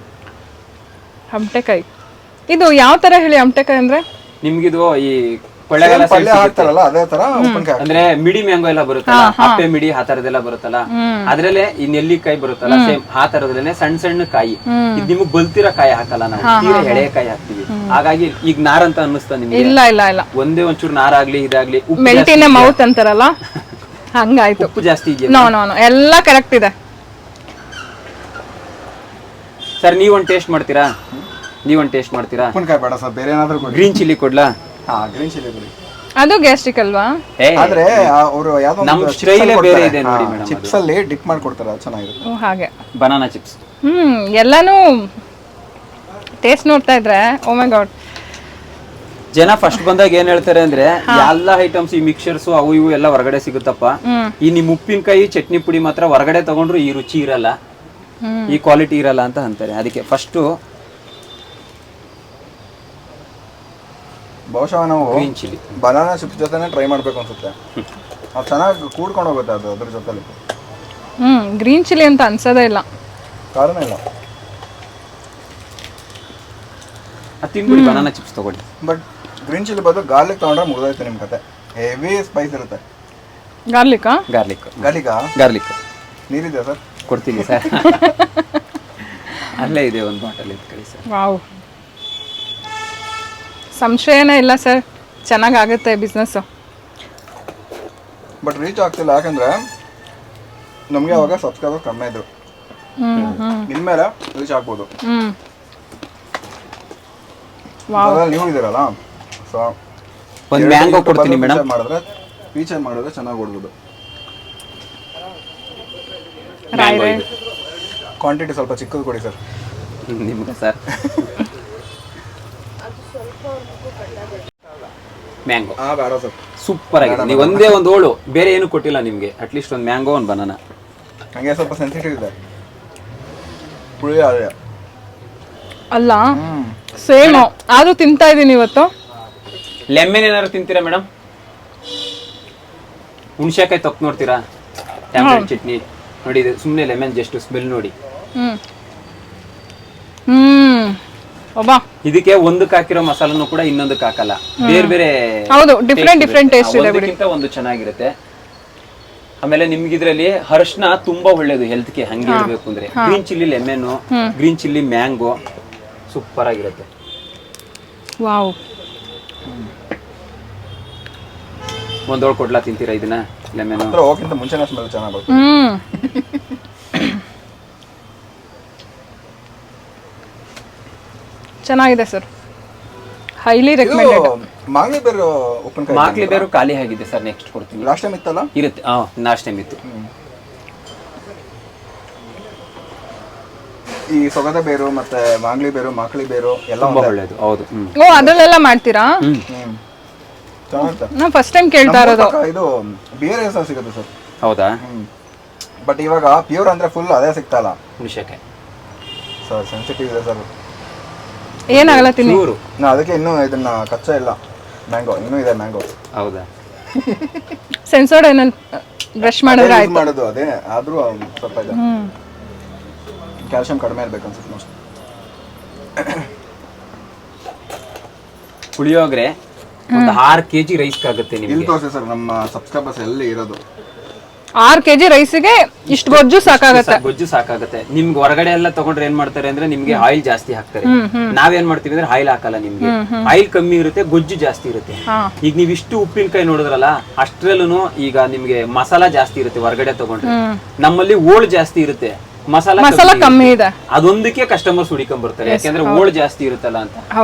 ಹಮಟೆಕಾಯಿ. ಇದು ಯಾವ ತರ ಹೇಳಿ ಹಮಟೆಕಾಯಿ ಅಂದ್ರೆ? ನಿಮ್ಗಿದು ಈ ಕೊಳ್ಳೆಗಾಲ ಪಲ್ಯ ಹಾಕ್ತಾರಲ್ಲ ಅದೇ ತರ ಉಪ್ಪಿನಕಾಯಿ, ಅಂದ್ರೆ ಮಿಡಿ ಮ್ಯಾಂಗೋ ಎಲ್ಲ ಬರುತ್ತಲ್ಲ, ಅಪ್ಪೆ ಮಿಡಿ ಆ ತರದೆಲ್ಲ ಬರುತ್ತಲ್ಲ, ಅದ್ರಲ್ಲೇ ಈ ನೆಲ್ಲಿಕಾಯಿ ಬರುತ್ತಲ್ಲ, ಸೇಮ್ ಆ ತರದಲ್ಲೇ ಸಣ್ಣ ಸಣ್ಣ ಕಾಯಿ. ಇದು ನಿಮಗ್ ಬಲ್ತಿರೋ ಕಾಯಿ ಹಾಕಲ್ಲ, ನಾವು ತೀರಾ ಎಳೆ ಕಾಯಿ ಹಾಕ್ತಿವಿ. ಹಾಗಾಗಿ ಈಗ ನಾರ್ ಅಂತ ಅನ್ನಿಸ್ತಾ ನಿಮ್ಗೆ? ಇಲ್ಲ ಇಲ್ಲ ಇಲ್ಲ, ಒಂದೇ ಒಂಚೂರು ನಾರಾಗ್ಲಿ ಇದಾಗ್ಲಿ, ಮೆಲ್ಟಿನ ಮೌತ್ ಅಂತಾರಲ್ಲ ಹಂಗಾಯ್ತು. ಉಪ್ಪು ಜಾಸ್ತಿ ಇದೆಯಾ? ನೋ ನೋ ನೋ, ಎಲ್ಲ ಕರೆಕ್ಟ್ ಇದೆ ಸರ್. ನೀವೊಂದು ಟೇಸ್ಟ್ ಮಾಡ್ತೀರಾ? ನೀವೊಂದು ಟೇಸ್ಟ್ ಮಾಡ್ತೀರಾ? ಉಪ್ಪಿನಕಾಯಿ ಬೇಡ ಸರ್, ಬೇರೆ ಏನಾದ್ರು ಕೊಡಿ. ಗ್ರೀನ್ ಚಿಲ್ಲಿ ಕೊಡ್ಲಾ? ಹಾ, ಗ್ರೀನ್ ಚಿಲ್ಲಿ ಕೊಡಿ. ಅದು ಗ್ಯಾಸ್ಟ್ರಿಕ್ ಅಲ್ವಾ? ಆದ್ರೆ ಅವರು ಯಾವ್ದೋ ನಮ್ ಸ್ಟೈಲ್ ಬೇರೆ ಇದೆ ನೋಡಿ ಮೇಡಮ್. ಚಿಪ್ಸ್ ಅಲ್ಲಿ ಡಿಪ್ ಮಾಡಿ ಕೊಡ್ತಾರೆ, ಅದು ಚೆನ್ನಾಗಿರುತ್ತೆ. ಓ ಹಾಗೆ. Banana chips. ಎಲ್ಲಾನು ಟೇಸ್ಟ್ ನೋಡ್ತಾ ಇದ್ರೆ ಓ ಮೈ ಗಾಡ್. ಜನ ಫಸ್ಟ್ ಬಂದಾಗ ಏನ್ ಹೇಳ್ತಾರೆ ಅಂದ್ರೆ, ಎಲ್ಲಾ ಐಟಮ್ಸ್ ಈ ಮಿಕ್ಸರ್ಸ್ ಅವು ಇವು ಎಲ್ಲ ಹೊರಗಡೆ ಸಿಗುತ್ತಪ್ಪ, ಈ ನಿಮ್ ಉಪ್ಪಿನಕಾಯಿ ಚಟ್ನಿ ಪುಡಿ ಮಾತ್ರ ಹೊರಗಡೆ ತಗೊಂಡ್ರು ಈ ರುಚಿ ಇರಲ್ಲ, ಈ ಕ್ವಾಲಿಟಿ ಇರಲ್ಲ ಅಂತ ಅಂತಾರೆ. ಅದಕ್ಕೆ ಫಸ್ಟ್ ಬಹುಶಃ ನಾವು ಗ್ರೀನ್ ಚಿಲ್ಲಿ ಬನಾನಾ ಚಿಪ್ಸ್ ಜೊತೆನೆ ಟ್ರೈ ಮಾಡ್ಬೇಕು ಅನ್ಸುತ್ತೆ. ಅದು ಚೆನ್ನಾಗಿ ಕೂಡ್ಕೊಂಡು ಹೋಗುತ್ತೆ ಅದು ಅದ್ರ ಜೊತೆಲಿ. ಗ್ರೀನ್ ಚಿಲ್ಲಿ ಅಂತ ಅನ್ಸೋದೇ ಇಲ್ಲ, ಕಾರಣ ಇಲ್ಲ. ಅದು ತಿನ್ಬಿಡಿ, ಬನಾನಾ ಚಿಪ್ಸ್ ತಗೊಳ್ಳಿ. ಬಟ್ ಗ್ರೀನ್ ಚಿಲ್ಲಿ ಬದಲು ಗಾರ್ಲಿಕ್ ತಗೊಂಡ್ರೆ ಮುಗಿದೋಯ್ತು ನಿಮ್ಮ ಕತೆ. ಹೆವಿ ಸ್ಪೈಸ್ ಇರುತ್ತೆ. ಗಾರ್ಲಿಕ್ಕಾ? ಗಾರ್ಲಿಕ್. ಗಾರ್ಲಿಕಾ? ಗಾರ್ಲಿಕ್ ನೀರಿದೆ ಸರ್? ಕೊಡ್ತೀನಿ ಸರ್. ಅಲ್ಲೇ ಇದೆ ಒಂದು ಬಾಟಲ್ ಎತ್ಕೊಳ್ಳಿ ಸರ್. ವಾವ್, ಸಂಶಯನೇ ಇಲ್ಲ ಸರ್, ಚೆನ್ನಾಗಾಗುತ್ತೆ ಬಿಸ್ನೆಸ್. ಬಟ್ ರೀಚ್ ಆಗ್ತಿಲ್ಲ, ಯಾಕಂದ್ರೆ ನಮಗೆ ಅವಾಗ ಸಬ್ಸ್ಕ್ರೈಬರ್ ಕಮ್ಮಿ ಇದ್ರು. ಇನ್ಮೇಲೆ ರೀಚ್ ಆಗ್ಬೋದು. ನೀವು ಇದ್ದೀರಲ್ಲ, ಸೊ ಒಂದು ಮ್ಯಾಂಗೋ ಕೊಡ್ತೀನಿ ಮೇಡಮ್. ಮಾಡಿದ್ರೆ ಫೀಚರ್ ಮಾಡಿದ್ರೆ ಚೆನ್ನಾಗಿ ಕೊಡ್ಬೋದು. ಕ್ವಾಂಟಿಟಿ ಸ್ವಲ್ಪ ಚಿಕ್ಕದು ಕೊಡಿ ಸರ್. ನಿಮ್ಗೆ ಸರ್ ಮ್ಯಾಂಗೋ ಬೇಡ ಸರ್, ಸೂಪರ್ ಆಗಿದೆ. ನೀವು ಒಂದೇ ಒಂದು ಓಳು, ಬೇರೆ ಏನು ಕೊಟ್ಟಿಲ್ಲ ನಿಮ್ಗೆ. ಅಟ್ಲೀಸ್ಟ್ ಒಂದು ಮ್ಯಾಂಗೋ, ಒಂದು ಬನಾನಾ. ಹಂಗೆ ಸ್ವಲ್ಪ ಸೆನ್ಸಿಟಿವ್ ಇದೆ. ಪುಳಿ ಅಲ್ಲ, ಸೇಮ್ ಆದ್ರೂ ತಿಂತಾ ಇದೀನಿ ಇವತ್ತು. ಲೆಮನ್ ಏನಾದ್ರು ತಿಂತೀರಾ ಮೇಡಮ್? ಹುಣಸೆಕಾಯಿ ತೊಕ್ ನೋಡ್ತೀರಾ? ಟ್ಯಾಬ್ಲೆಟ್ ಚಟ್ನಿ ನೋಡಿ, ಇದು ಸುಮ್ಮನೆ ಲೆಮನ್ ಜಸ್ಟ್ ಸ್ಮೆಲ್ ನೋಡಿ. ಒಬ್ಬಾ ಇದಕ್ಕೆ ಒಂದಕ್ಕೆ ಹಾಕಿರೋ ಮಸಾಲನು ಕೂಡ ಇನ್ನೊಂದಕ್ಕೆ ಹಾಕಲ್ಲ, ಬೇರೆ ಬೇರೆ ಹೌದು ಡಿಫ್ರೆಂಟ್ ಟೇಸ್ಟ್ ಇದೆ ಬಿಡಿ. ಒಂದಕ್ಕಿಂತ ಒಂದು ಚೆನ್ನಾಗಿರುತ್ತೆ. ಆಮೇಲೆ ನಿಮ್ಗೆ ಇದ್ರಲ್ಲಿ ಅರಿಶಿನ ತುಂಬಾ ಒಳ್ಳೇದು ಹೆಲ್ತ್ಗೆ, ಹಂಗೆ ಹೇಳ್ಬೇಕು ಅಂದ್ರೆ. Green chilli lemon, green chilli mango super ಆಗಿರುತ್ತೆ. ವಾವ್, ಒಂದೊಳ್ ಕೊಡ್ಲಾ ತಿಂತೀರಾ ಇದನ್ನ? ಲೆಮನ್ ಹತ್ರ ಹೋಗಿಂತ ಮುಂಚೆನೇ ಸ್ಮೆಲ್ ಚೆನ್ನಾಗಿ ಬರುತ್ತೆ. ಚೆನ್ನಾಗಿದೆ ಸರ್, ಹೈಲಿ ರೆಕಮೆಂಡೆಡ್. ಮಾಂಗ್ಲಿ ಬೇರು ಉಪ್ಪಿನಕಾಯಿ ಮಾಕ್ಲಿ ಬೇರು ಖಾಲಿ ಆಗಿದೆ ಸರ್, ನೆಕ್ಸ್ಟ್ ಕೊಡ್ತೀನಿ. ಲಾಸ್ಟ್ ಟೈಮ್ ಇತ್ತಲ್ಲ? ಇರುತ್ತೆ, ಲಾಸ್ಟ್ ಟೈಮ್ ಇತ್ತು. ಈ ಸೊಗದ ಬೇರು ಮತ್ತೆ ಮಾಂಗ್ಲಿ ಬೇರು, ಮಾಕ್ಲಿ ಬೇರು ಎಲ್ಲ ತುಂಬಾ ಒಳ್ಳೇದು. ಹೌದು. ಓ ಅದ್ರಲ್ಲೆಲ್ಲ ಮಾಡ್ತೀರಾ? ಚೆನ್ನಾಗಿರುತ್ತೆ. ನಾ ಫಸ್ಟ್ ಟೈಮ್ ಕೇಳ್ತಾ ಇರೋದು. ಇದು ಬೇರೆ ಸಹ ಸಿಗುತ್ತೆ ಸರ್. ಹೌದಾ? ಬಟ್ ಇವಾಗ ಪ್ಯೂರ್ ಅಂದ್ರೆ ಫುಲ್ ಅದೇ ಸಿಗ್ತಾ ಇಲ್ಲ ಹುಣಸೆಕಾಯಿ ಸರ್. ಸೆನ್ಸಿಟಿವ್ ಇದೆ ಸರ್. ಏನಾಗಲ್ಲ ತಿನ್ನಿ. ನಾ ಅದಕ್ಕೆ ಇನ್ನೂ ಇದನ್ನ ಕಚ್ಚಾ ಇಲ್ಲ. ಮ್ಯಾಂಗೋ ಇನ್ನೂ ಇದೆ, ಮ್ಯಾಂಗೋ. ಹೌದಾ? ಸೆನ್ಸೋರ್ಡ್ ಬ್ರಷ್ ಮಾಡಿದ್ರೆ ಆಯ್ತು. ಮಾಡೋದು ಅದೇ, ಆದ್ರೂ ಸ್ವಲ್ಪ ಇದೆ. ಕ್ಯಾಲ್ಸಿಯಂ ಕಡಿಮೆ ಇರ್ಬೇಕು ಅನ್ಸುತ್ತೆ ಮೋಸ್ಟ್. ಪುಳಿಯೋಗರೆ ಒಂದು 6 kg ರೈಸ್ ಆಗುತ್ತೆ ಇಲ್ಲಿ ನಿಮಗೆ. ತೋರಿಸಿ ಸರ್, ನಮ್ಮ ಸಬ್ಸ್ಕ್ರೈಬರ್ಸ್ ಎಲ್ಲಿ ಇರೋದು 6 kg ರೈಸಿಗೆ ಇಷ್ಟು ಗೊಜ್ಜು ಸಾಕಾಗತ್ತೆ. ಗೊಜ್ಜು ಸಾಕಾಗುತ್ತೆ. ನಿಮ್ಗೆ ಹೊರಗಡೆ ಎಲ್ಲ ತಗೊಂಡ್ರೆ ಏನ್ ಮಾಡ್ತಾರೆ ಅಂದ್ರೆ ನಿಮ್ಗೆ ಆಯಿಲ್ ಜಾಸ್ತಿ ಹಾಕ್ತಾರೆ. ನಾವೇನ್ ಮಾಡ್ತೀವಿ ಅಂದ್ರೆ ಆಯಿಲ್ ಹಾಕಲ್ಲ. ನಿಮ್ಗೆ ಆಯಿಲ್ ಕಮ್ಮಿ ಇರುತ್ತೆ, ಗೊಜ್ಜು ಜಾಸ್ತಿ ಇರುತ್ತೆ. ಈಗ ನೀವ್ ಇಷ್ಟು ಉಪ್ಪಿನಕಾಯಿ ನೋಡಿದ್ರಲ್ಲ, ಅಷ್ಟ್ರಲ್ಲೂ ಈಗ ನಿಮ್ಗೆ ಮಸಾಲಾ ಜಾಸ್ತಿ ಇರುತ್ತೆ ಹೊರಗಡೆ ತಗೊಂಡ್ರೆ. ನಮ್ಮಲ್ಲಿ ಓಳ್ ಜಾಸ್ತಿ ಇರುತ್ತೆ, ಮಸಾಲಾ ಕಮ್ಮಿ ಇದೆ. ಅದೊಂದಕ್ಕೆ ಕಸ್ಟಮರ್ಸ್ ಹುಡಿಕೊಂಡ್ ಬರ್ತಾರೆ, ಯಾಕಂದ್ರೆ ಓಳ್ ಜಾಸ್ತಿ ಇರುತ್ತಲ್ಲ ಅಂತ.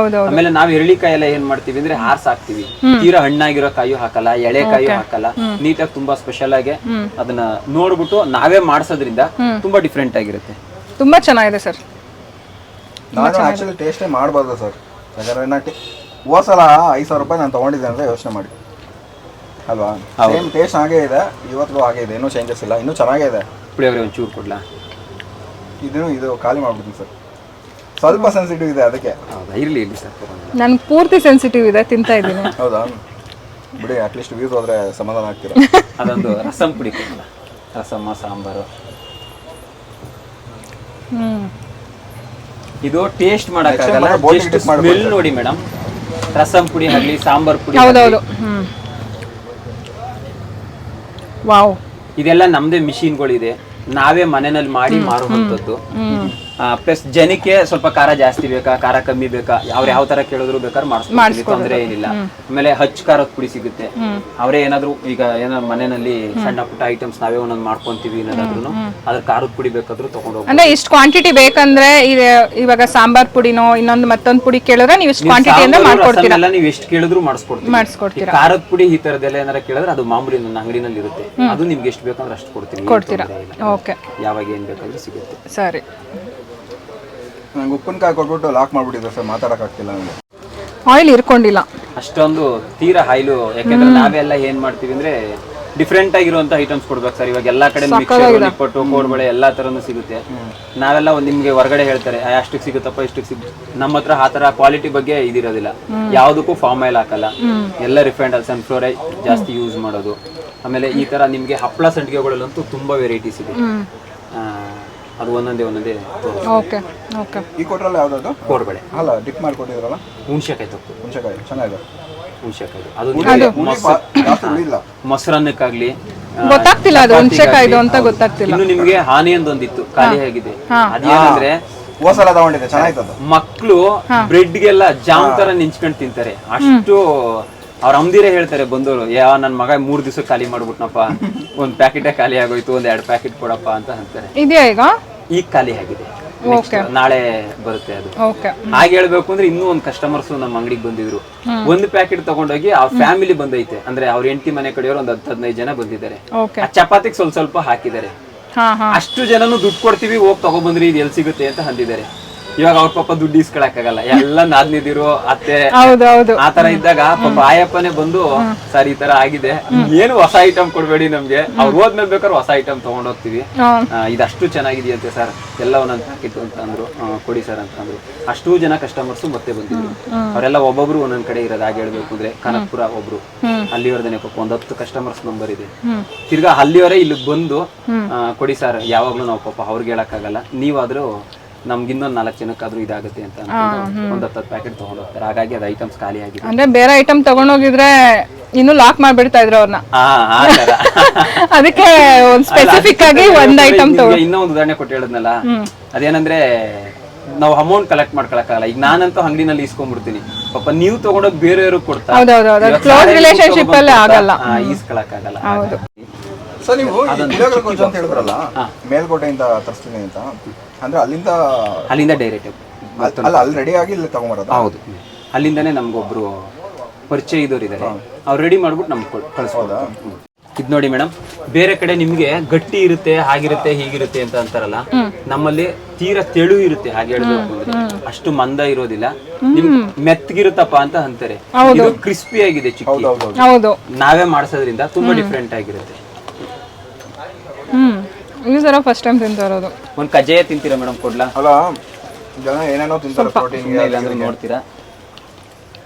ಆಮೇಲೆ ನಾವ್ ಎಳ್ಳಿಕಾಯಿ ಎಲ್ಲ ಏನ್ ಮಾಡ್ತೀವಿ ಅಂದ್ರೆ ಹಾರ್ಸ್ ಹಾಕ್ತಿವಿ. ತೀರಾ ಹಣ್ಣಾಗಿರೋ ಕಾಯು ಹಾಕಲ್ಲ, ಎಳೆ ಕಾಯು ಹಾಕಲ್ಲ. ನೀಟಾಗಿ ತುಂಬಾ ಸ್ಪೆಷಲ್ ಆಗಿ ಅದನ್ನ ನೋಡ್ಬಿಟ್ಟು ನಾವೇ ಮಾಡ್ಸೋದ್ರಿಂದ ತುಂಬಾ ಡಿಫ್ರೆಂಟ್ ಆಗಿರುತ್ತೆ. ತುಂಬಾ ಚೆನ್ನಾಗಿದೆ ಸರ್. ನಾನು ಆಕ್ಚುಲಿ ಟೇಸ್ಟೇ ಮಾಡಬಾರ್ದು ಸರ್, ಯಾಕಂದ್ರೆ ಹೋದ್ಸಲ 5,000 ರೂಪಾಯಿ ನಾನು ತಗೊಂಡಿದ್ದೆ ಅಂದ್ರೆ ಯೋಚನೆ ಮಾಡಿ ಅಲ್ವಾ. ಸೇಮ್ ಟೇಸ್ಟ್ ಹಾಗೇ ಇದೆ, ಇವತ್ತು ಹಾಗೆ ಇದೆ, ಇನ್ನೂ ಚೇಂಜಸ್ ಇಲ್ಲ, ಇನ್ನೂ ಚೆನ್ನಾಗೇ ಇದೆ. ಪುಳಿಯೋಗರೆ ಒಂಚೂರು ಕೊಡ್ಲಾ? ಇದು ಖಾಲಿ ಮಾಡ್ಬಿಡ್ತೀನಿ ಸರ್, ಸ್ವಲ್ಪ ಸೆನ್ಸಿಟಿವ್ ಇದೆ ಅದಕ್ಕೆ. ಹೌದಾ? ಇರ್ಲಿ ಸರ್, ನನ್ಗೆ ಪೂರ್ತಿ ಸೆನ್ಸಿಟಿವ್ ಇದೆ, ತಿಂತಾ ಇದ್ದೀನಿ. ಹೌದಾ? ಬಿಡಿ, ಅಟ್ಲೀಸ್ಟ್ ವ್ಯೂಸ್ ಹೋದ್ರೆ ಸಮಾಧಾನ ಆಗ್ತೀರಾ. ಅದೊಂದು ರಸಂ ಪುಡಿ ಕೊಡಲ್ಲ, ರಸಮ್ಮ ಸಾಂಬಾರು. ಇದು ಟೇಸ್ಟ್ ಮಾಡಕ್ಕಾಗಲ್ಲ, ಜಸ್ಟ್ ಸ್ಮೆಲ್ ನೋಡಿ ಮೇಡಮ್. ರಸಂ ಪುಡಿ ಆಗಲಿ, ಸಾಂಬಾರ್ ಪುಡಿ, ಹೌದೌದು. ವಾವ್, ಇದೆಲ್ಲ ನಮ್ದೇ ಮಿಷಿನ್ಗಳಿದೆ, ನಾವೇ ಮನೆಯಲ್ಲಿ ಮಾಡಿ ಮಾರುವಂತದ್ದು. ಪ್ಲಸ್ ಜನಕ್ಕೆ ಸ್ವಲ್ಪ ಖಾರ ಜಾಸ್ತಿ ಬೇಕಾ, ಖಾರ ಕಮ್ಮಿ ಬೇಕಾ, ಅವ್ರು ಯಾವ ತರ ಕೇಳಿದ್ರು ಬೇಕಾದ್ರೆ ಮಾಡಿಸ್ಕೊಡ್ತೀವಿ, ತೊಂದರೆ ಏನಿಲ್ಲ. ಆಮೇಲೆ ಹಚ್ಚ ಖಾರದ ಪುಡಿ ಸಿಗುತ್ತೆ. ಅವರೇ ಏನಾದ್ರು ಈಗ ಏನಾದ್ರು ಮನೆಯಲ್ಲಿ ಸಣ್ಣ ಪುಟ್ಟ ಐಟಮ್ಸ್ ನಾವೇ ಒಂದೊಂದು ಮಾಡ್ಕೊಂತೀವಿ ಏನಾದ್ರು, ಅದ್ರ ಖಾರದ ಪುಡಿ ಬೇಕಾದ್ರೂ ತಗೊಂಡು ಅಂದ್ರೆ ಇಷ್ಟು ಕ್ವಾಂಟಿಟಿ ಬೇಕಂದ್ರೆ ಇವಾಗ ಸಾಂಬಾರ್ ಪುಡಿನೋ ಇನ್ನೊಂದು ಮತ್ತೊಂದು ಪುಡಿ ಕೇಳಿದ್ರೆ ನೀವು ಇಷ್ಟು ಕ್ವಾಂಟಿಟಿ ಅಂತ ಮಾಡ್ಕೊಡ್ತೀರಾ? ನೀವು ಎಷ್ಟು ಕೇಳಿದ್ರು ಮಾಡಿಸ್ಕೊಡ್ತೀರಾ. ಖಾರದ ಪುಡಿ ಈ ತರದೆಲ್ಲ ಏನಾರ ಕೇಳಿದ್ರೆ ಅದು ಮಾಮೂಲಿ ನನ್ನ ಅಂಗಡಿನಲ್ಲಿ ಇರುತ್ತೆ, ಅದು ನಿಮ್ಗೆ ಎಷ್ಟು ಬೇಕಂದ್ರೆ ಅಷ್ಟು ಕೊಡ್ತೀರಾ. ಓಕೆ, ಯಾವಾಗ ಏನ್ ಬೇಕಾದ್ರೂ ಸಿಗುತ್ತೆ. ಸರಿ. ನಂಗೆ ಉಪ್ಪಿನಕಾಯಿ ಕೊಟ್ಬಿಟ್ಟು ಲಾಕ್ ಮಾಡ್ಬಿಟ್ಟಿದೆ ಸರ್, ಮಾತಾಡಕ್ಕಾಗ್ತಿಲ್ಲ ನನಗೆ. ಆಯಿಲ್ ಇರ್ಕೊಂಡಿಲ್ಲ ಅಷ್ಟೊಂದು ತೀರಾ ಆಯಿಲು, ಯಾಕಂದ್ರೆ ನಾವೆಲ್ಲ ಏನ್ ಮಾಡ್ತೀವಿ ಅಂದ್ರೆ ಡಿಫ್ರೆಂಟ್ ಆಗಿರುವಂತ ಐಟಮ್ಸ್ ಕೊಡ್ಬೇಕು ಸರ್. ಇವಾಗ ಎಲ್ಲಾ ಕಡೆ ಮಿಕ್ಸರ್, ನಿಪ್ಪಟ್ಟು, ಕೋಡ್ಬಳೆ ಎಲ್ಲಾ ತರನು ಸಿಗುತ್ತೆ. ನಾವೆಲ್ಲ ನಿಮ್ಗೆ ಹೊರಗಡೆ ಹೇಳ್ತಾರೆ ಅಷ್ಟಕ್ಕೆ ಸಿಗುತ್ತಪ್ಪ, ಇಷ್ಟಕ್ಕೆ ಸಿಗುತ್ತೆ. ನಮ್ಮ ಹತ್ರ ಆ ತರ ಕ್ವಾಲಿಟಿ ಬಗ್ಗೆ ಇದಿರೋದಿಲ್ಲ. ಯಾವ್ದಕ್ಕೂ ಫಾರ್ಮ್ ಆಯಿಲ್ ಹಾಕಲ್ಲ, ಎಲ್ಲ ರಿಫೈಂಡ್ ಸನ್ಫ್ಲವರ್ ಆಯಿಲ್ ಜಾಸ್ತಿ ಯೂಸ್ ಮಾಡೋದು. ಆಮೇಲೆ ಈ ತರ ನಿಮ್ಗೆ ಹಪ್ಪಳ ಸಂಡಿಗೆಗಳಲ್ಲಂತೂ ತುಂಬಾ ವೆರೈಟೀಸ್ ಇದೆ. ಅದು ಒಂದೊಂದೇ ಓಕೆ ಓಕೆ. ಈ ಕೊಟ್ರಲ್ಲ ಯಾವ್ದು? ಕೋಡ್ಬಳೆ ಅಲ್ಲ, ಡಿಪ್ ಮಾಡಿ ಕೊಟ್ಟಿದ್ರಲ್ಲ, ಹುಣಸೆಕಾಯಿ ತೊಕ್ಕು. ಹುಣಸೆಕಾಯಿ ಚೆನ್ನಾಗಿದೆ. ಹುಣಸೆಕಾಯಿ ಅದು ಇಲ್ಲ ಮೊಸರನ್ನಕ್ಕಾಗ್ಲಿ ಗೊತ್ತಾಗ್ತಿಲ್ಲ, ಅದು ಹುಣಸೆಕಾಯಿ ಅಂತ ಗೊತ್ತಾಗ್ತಿಲ್ಲ. ಇನ್ನು ನಿಮ್ಗೆ ಹಾನಿ ಒಂದಿತ್ತು, ಖಾಲಿ ಆಗಿದೆ. ಅದೇನಂದ್ರೆ ಹೋಸಲ ತಗೊಂಡಿದ್ದೆ, ಚೆನ್ನಾಗಿತ್ತು. ಮಕ್ಳು ಬ್ರೆಡ್ಗೆಲ್ಲ ಜಾಮ್ ತರ ನಿಂಚ್ಕೊಂಡು ತಿಂತಾರೆ. ಅಷ್ಟು ಅವ್ರ ಅಮ್ದಿರೇ ಹೇಳ್ತಾರೆ ಬಂದವರು, ನನ್ ಮಗ 3 ದಿವಸ ಖಾಲಿ ಮಾಡ್ಬಿಟ್ನಪ್ಪ, ಒಂದ್ ಪ್ಯಾಕೆಟೇ ಖಾಲಿ ಆಗೋಯ್ತು, 1-2 ಪ್ಯಾಕೆಟ್ ಕೊಡಪ್ಪ ಅಂತ ಅಂತಾರೆ. ಇದೆಯಾ ಈಗ ಖಾಲಿ ಆಗಿದೆ, ನಾಳೆ ಬರುತ್ತೆ ಅದು. ಹಾಗೆ ಹೇಳ್ಬೇಕು ಅಂದ್ರೆ ಇನ್ನೂ ಒಂದ್ ಕಸ್ಟಮರ್ಸ್ ನಮ್ಮ ಅಂಗಡಿಗೆ ಬಂದಿದ್ರು. ಒಂದು ಪ್ಯಾಕೆಟ್ ತಗೊಂಡೋಗಿ ಆ ಫ್ಯಾಮಿಲಿ ಬಂದೈತೆ, ಅಂದ್ರೆ ಅವ್ರ ಹೆಂಡತಿ ಮನೆ ಕಡೆಯವರು ಒಂದ್ 10-15 ಜನ ಬಂದಿದ್ದಾರೆ. ಆ ಚಪಾತಿಗೆ ಸ್ವಲ್ಪ ಹಾಕಿದ್ದಾರೆ. ಅಷ್ಟು ಜನನು ದುಡ್ಡು ಕೊಡ್ತೀವಿ, ಹೋಗಿ ತಗೊಬಂದ್ರಿ, ಇದು ಎಲ್ಲಿ ಸಿಗುತ್ತೆ ಅಂತ ಅಂದಿದ್ದಾರೆ. ಇವಾಗ ಅವ್ರ ಪಾಪ ದುಡ್ಡು ಇಸ್ಕೊಳಕ್ಕಾಗಲ್ಲ, ಎಲ್ಲ ನಾದ್ನಿದಿರು ಅತ್ತೆ ಆತರ ಇದ್ದಾಗ ಪಾಪ ಆಯಪ್ಪನೇ ಬಂದು ಸರ್ ಈ ತರ ಆಗಿದೆ, ಏನು ಹೊಸ ಐಟಮ್ ಕೊಡ್ಬೇಡಿ ನಮ್ಗೆ, ಅವ್ರು ಹೋದ್ಮೇಲೆ ಬೇಕಾದ್ರೆ ಹೊಸ ಐಟಮ್ ತಗೊಂಡ್ ಹೋಗ್ತೀವಿ, ಇದಷ್ಟು ಚೆನ್ನಾಗಿದೆಯಂತೆ ಸರ್, ಎಲ್ಲ ಒಂದೊಂದು ಪ್ಯಾಕೆಟ್ ಅಂತ ಅಂದ್ರು, ಕೊಡಿ ಸರ್ ಅಂತ ಅಂದ್ರು. ಅಷ್ಟು ಜನ ಕಸ್ಟಮರ್ಸ್ ಮತ್ತೆ ಬಂದಿದ್ರು. ಅವರೆಲ್ಲ ಒಬ್ಬೊಬ್ರು ಒಂದೊಂದ್ ಕಡೆ ಇರೋದು. ಹಾಗೆ ಹೇಳ್ಬೇಕು ಅಂದ್ರೆ ಕನಕಪುರ ಒಬ್ರು, ಅಲ್ಲಿವರೆದೇನೆ ಪಾಪ 10 ಕಸ್ಟಮರ್ಸ್ ನಂಬರ್ ಇದೆ. ತಿರ್ಗಾ ಅಲ್ಲಿವರೇ ಇಲ್ಲಿ ಬಂದು ಕೊಡಿ ಸರ್, ಯಾವಾಗ್ಲೂ ನಾವು ಪಾಪ ಅವ್ರಿಗೆ ಹೇಳಕ್ಕಾಗಲ್ಲ, ನೀವಾದ್ರೂ ನಮ್ಗೆ ಇನ್ನೊಂದು 4 ಜನಕ್ಕಾದ್ರೂ ಇದಾಗುತ್ತೆ ಅಂತ ಅನ್ಕೊಂಡು ಒಂದು 10 ಪ್ಯಾಕೆಟ್ ತಗೊಂಡು ಹೋಗ್ತಾರೆ. ಹಾಗಾಗಿ ಅದು ಐಟಮ್ಸ್ ಖಾಲಿ ಆಗಿದೆ. ಅಂದ್ರೆ ಬೇರೆ ಐಟಮ್ ತಗೊಂಡೋಗಿದ್ರೆ ಇನ್ನೂ ಲಾಕ್ ಮಾಡ್ಬಿಡ್ತಾ ಇದ್ರು ಅವ್ರನ್ನ. ಆ ತರ ಅದಕ್ಕೆ ಒಂದ್ ಸ್ಪೆಸಿಫಿಕ್ ಆಗಿ ಒಂದ್ ಐಟಮ್ ತಗೊಂಡು. ಇನ್ನೂ ಒಂದು ಉದಾಹರಣೆ ಕೊಟ್ಟು ಹೇಳಿದ್ನಲ್ಲ, ಅದೇನಂದ್ರೆ ನಾವು ಅಮೌಂಟ್ ಕಲೆಕ್ಟ್ ಮಾಡ್ಕೊಳಕ್ಕಾಗಲ್ಲ. ಈಗ ನಾನಂತೂ ಅಂಗಡಿನಲ್ಲಿ ಇಸ್ಕೊಂಡ್ಬಿಡ್ತೀನಿ, ಪಾಪ ನೀವು ತಗೊಂಡೋಗಿ ಬೇರೆಯವ್ರಿಗೆ ಕೊಡ್ತಾ ಕ್ಲೋಸ್ ರಿಲೇಶನ್ಶಿಪ್ ಅಲ್ಲಿ ಆಗಲ್ಲ, ಇಸ್ಕೊಳಕ್ಕಾಗಲ್ಲ. ಸರ್ ನೀವು ಪುಳಿಯೋಗರೆ ಗೊಜ್ಜು ಅಂತ ಹೇಳಿದ್ರಲ್ಲ, ಮೇಲ್ಕೋಟೆಯಿಂದ ತರಿಸ್ತೀನಿ ಅಂತ, ಅಂದ್ರೆ ಅಲ್ಲಿಂದ ಡೈರೆಕ್ಟ್ ಅಲ್ಲ ಅಲ್ಲಿ ರೆಡಿ ಆಗಿ ಇಲ್ಲಿ ತಗೊಂಬರೋದು? ಹೌದು, ಅಲ್ಲಿಂದಾನೇ ನಮ್ಗೊಬ್ರು ಪರಿಚಯ ಇದ್ದವ್ರು ಇದ್ದಾರೆ, ಅವ್ರು ರೆಡಿ ಮಾಡ್ಬಿಟ್ಟು ನಮ್ಗೆ ಕಳಿಸ್ಬೋದಾ? ಇದು ನೋಡಿ ಮೇಡಮ್, ಬೇರೆ ಕಡೆ ನಿಮ್ಗೆ ಗಟ್ಟಿ ಇರುತ್ತೆ, ಹಾಗಿರುತ್ತೆ, ಹೀಗಿರುತ್ತೆ ಅಂತ ಅಂತಾರಲ್ಲ, ನಮ್ಮಲ್ಲಿ ತೀರಾ ತೆಳು ಇರುತ್ತೆ. ಹಾಗೆ ಹೇಳ್ಬೇಕು ಅಂದ್ರೆ ಅಷ್ಟು ಮಂದ ಇರೋದಿಲ್ಲ, ನಿಮ್ ಮೆತ್ತಗಿರುತ್ತಪ್ಪ ಅಂತ ಅಂತಾರೆ. ಇದು ಕ್ರಿಸ್ಪಿ ಆಗಿದೆ, ಚಿಕ್ಕ ನಾವೇ ಮಾಡಿಸೋದ್ರಿಂದ ತುಂಬಾ ಡಿಫ್ರೆಂಟ್ ಆಗಿರುತ್ತೆ. ಈ ಸಲ ಫಸ್ಟ್ ಟೈಮ್ ತಿಂತಾ ಇರೋದು. ಒಂದು ಕಜ್ಜಾಯ ತಿಂತೀರಾ ಮೇಡಮ್? ಕೊಡ್ಲಾ? ಅಲ್ಲ, ಜನ ಏನೇನೋ ತಿಂತಾರೆ ಪ್ರೋಟೀನ್, ನೋಡ್ತೀರಾ?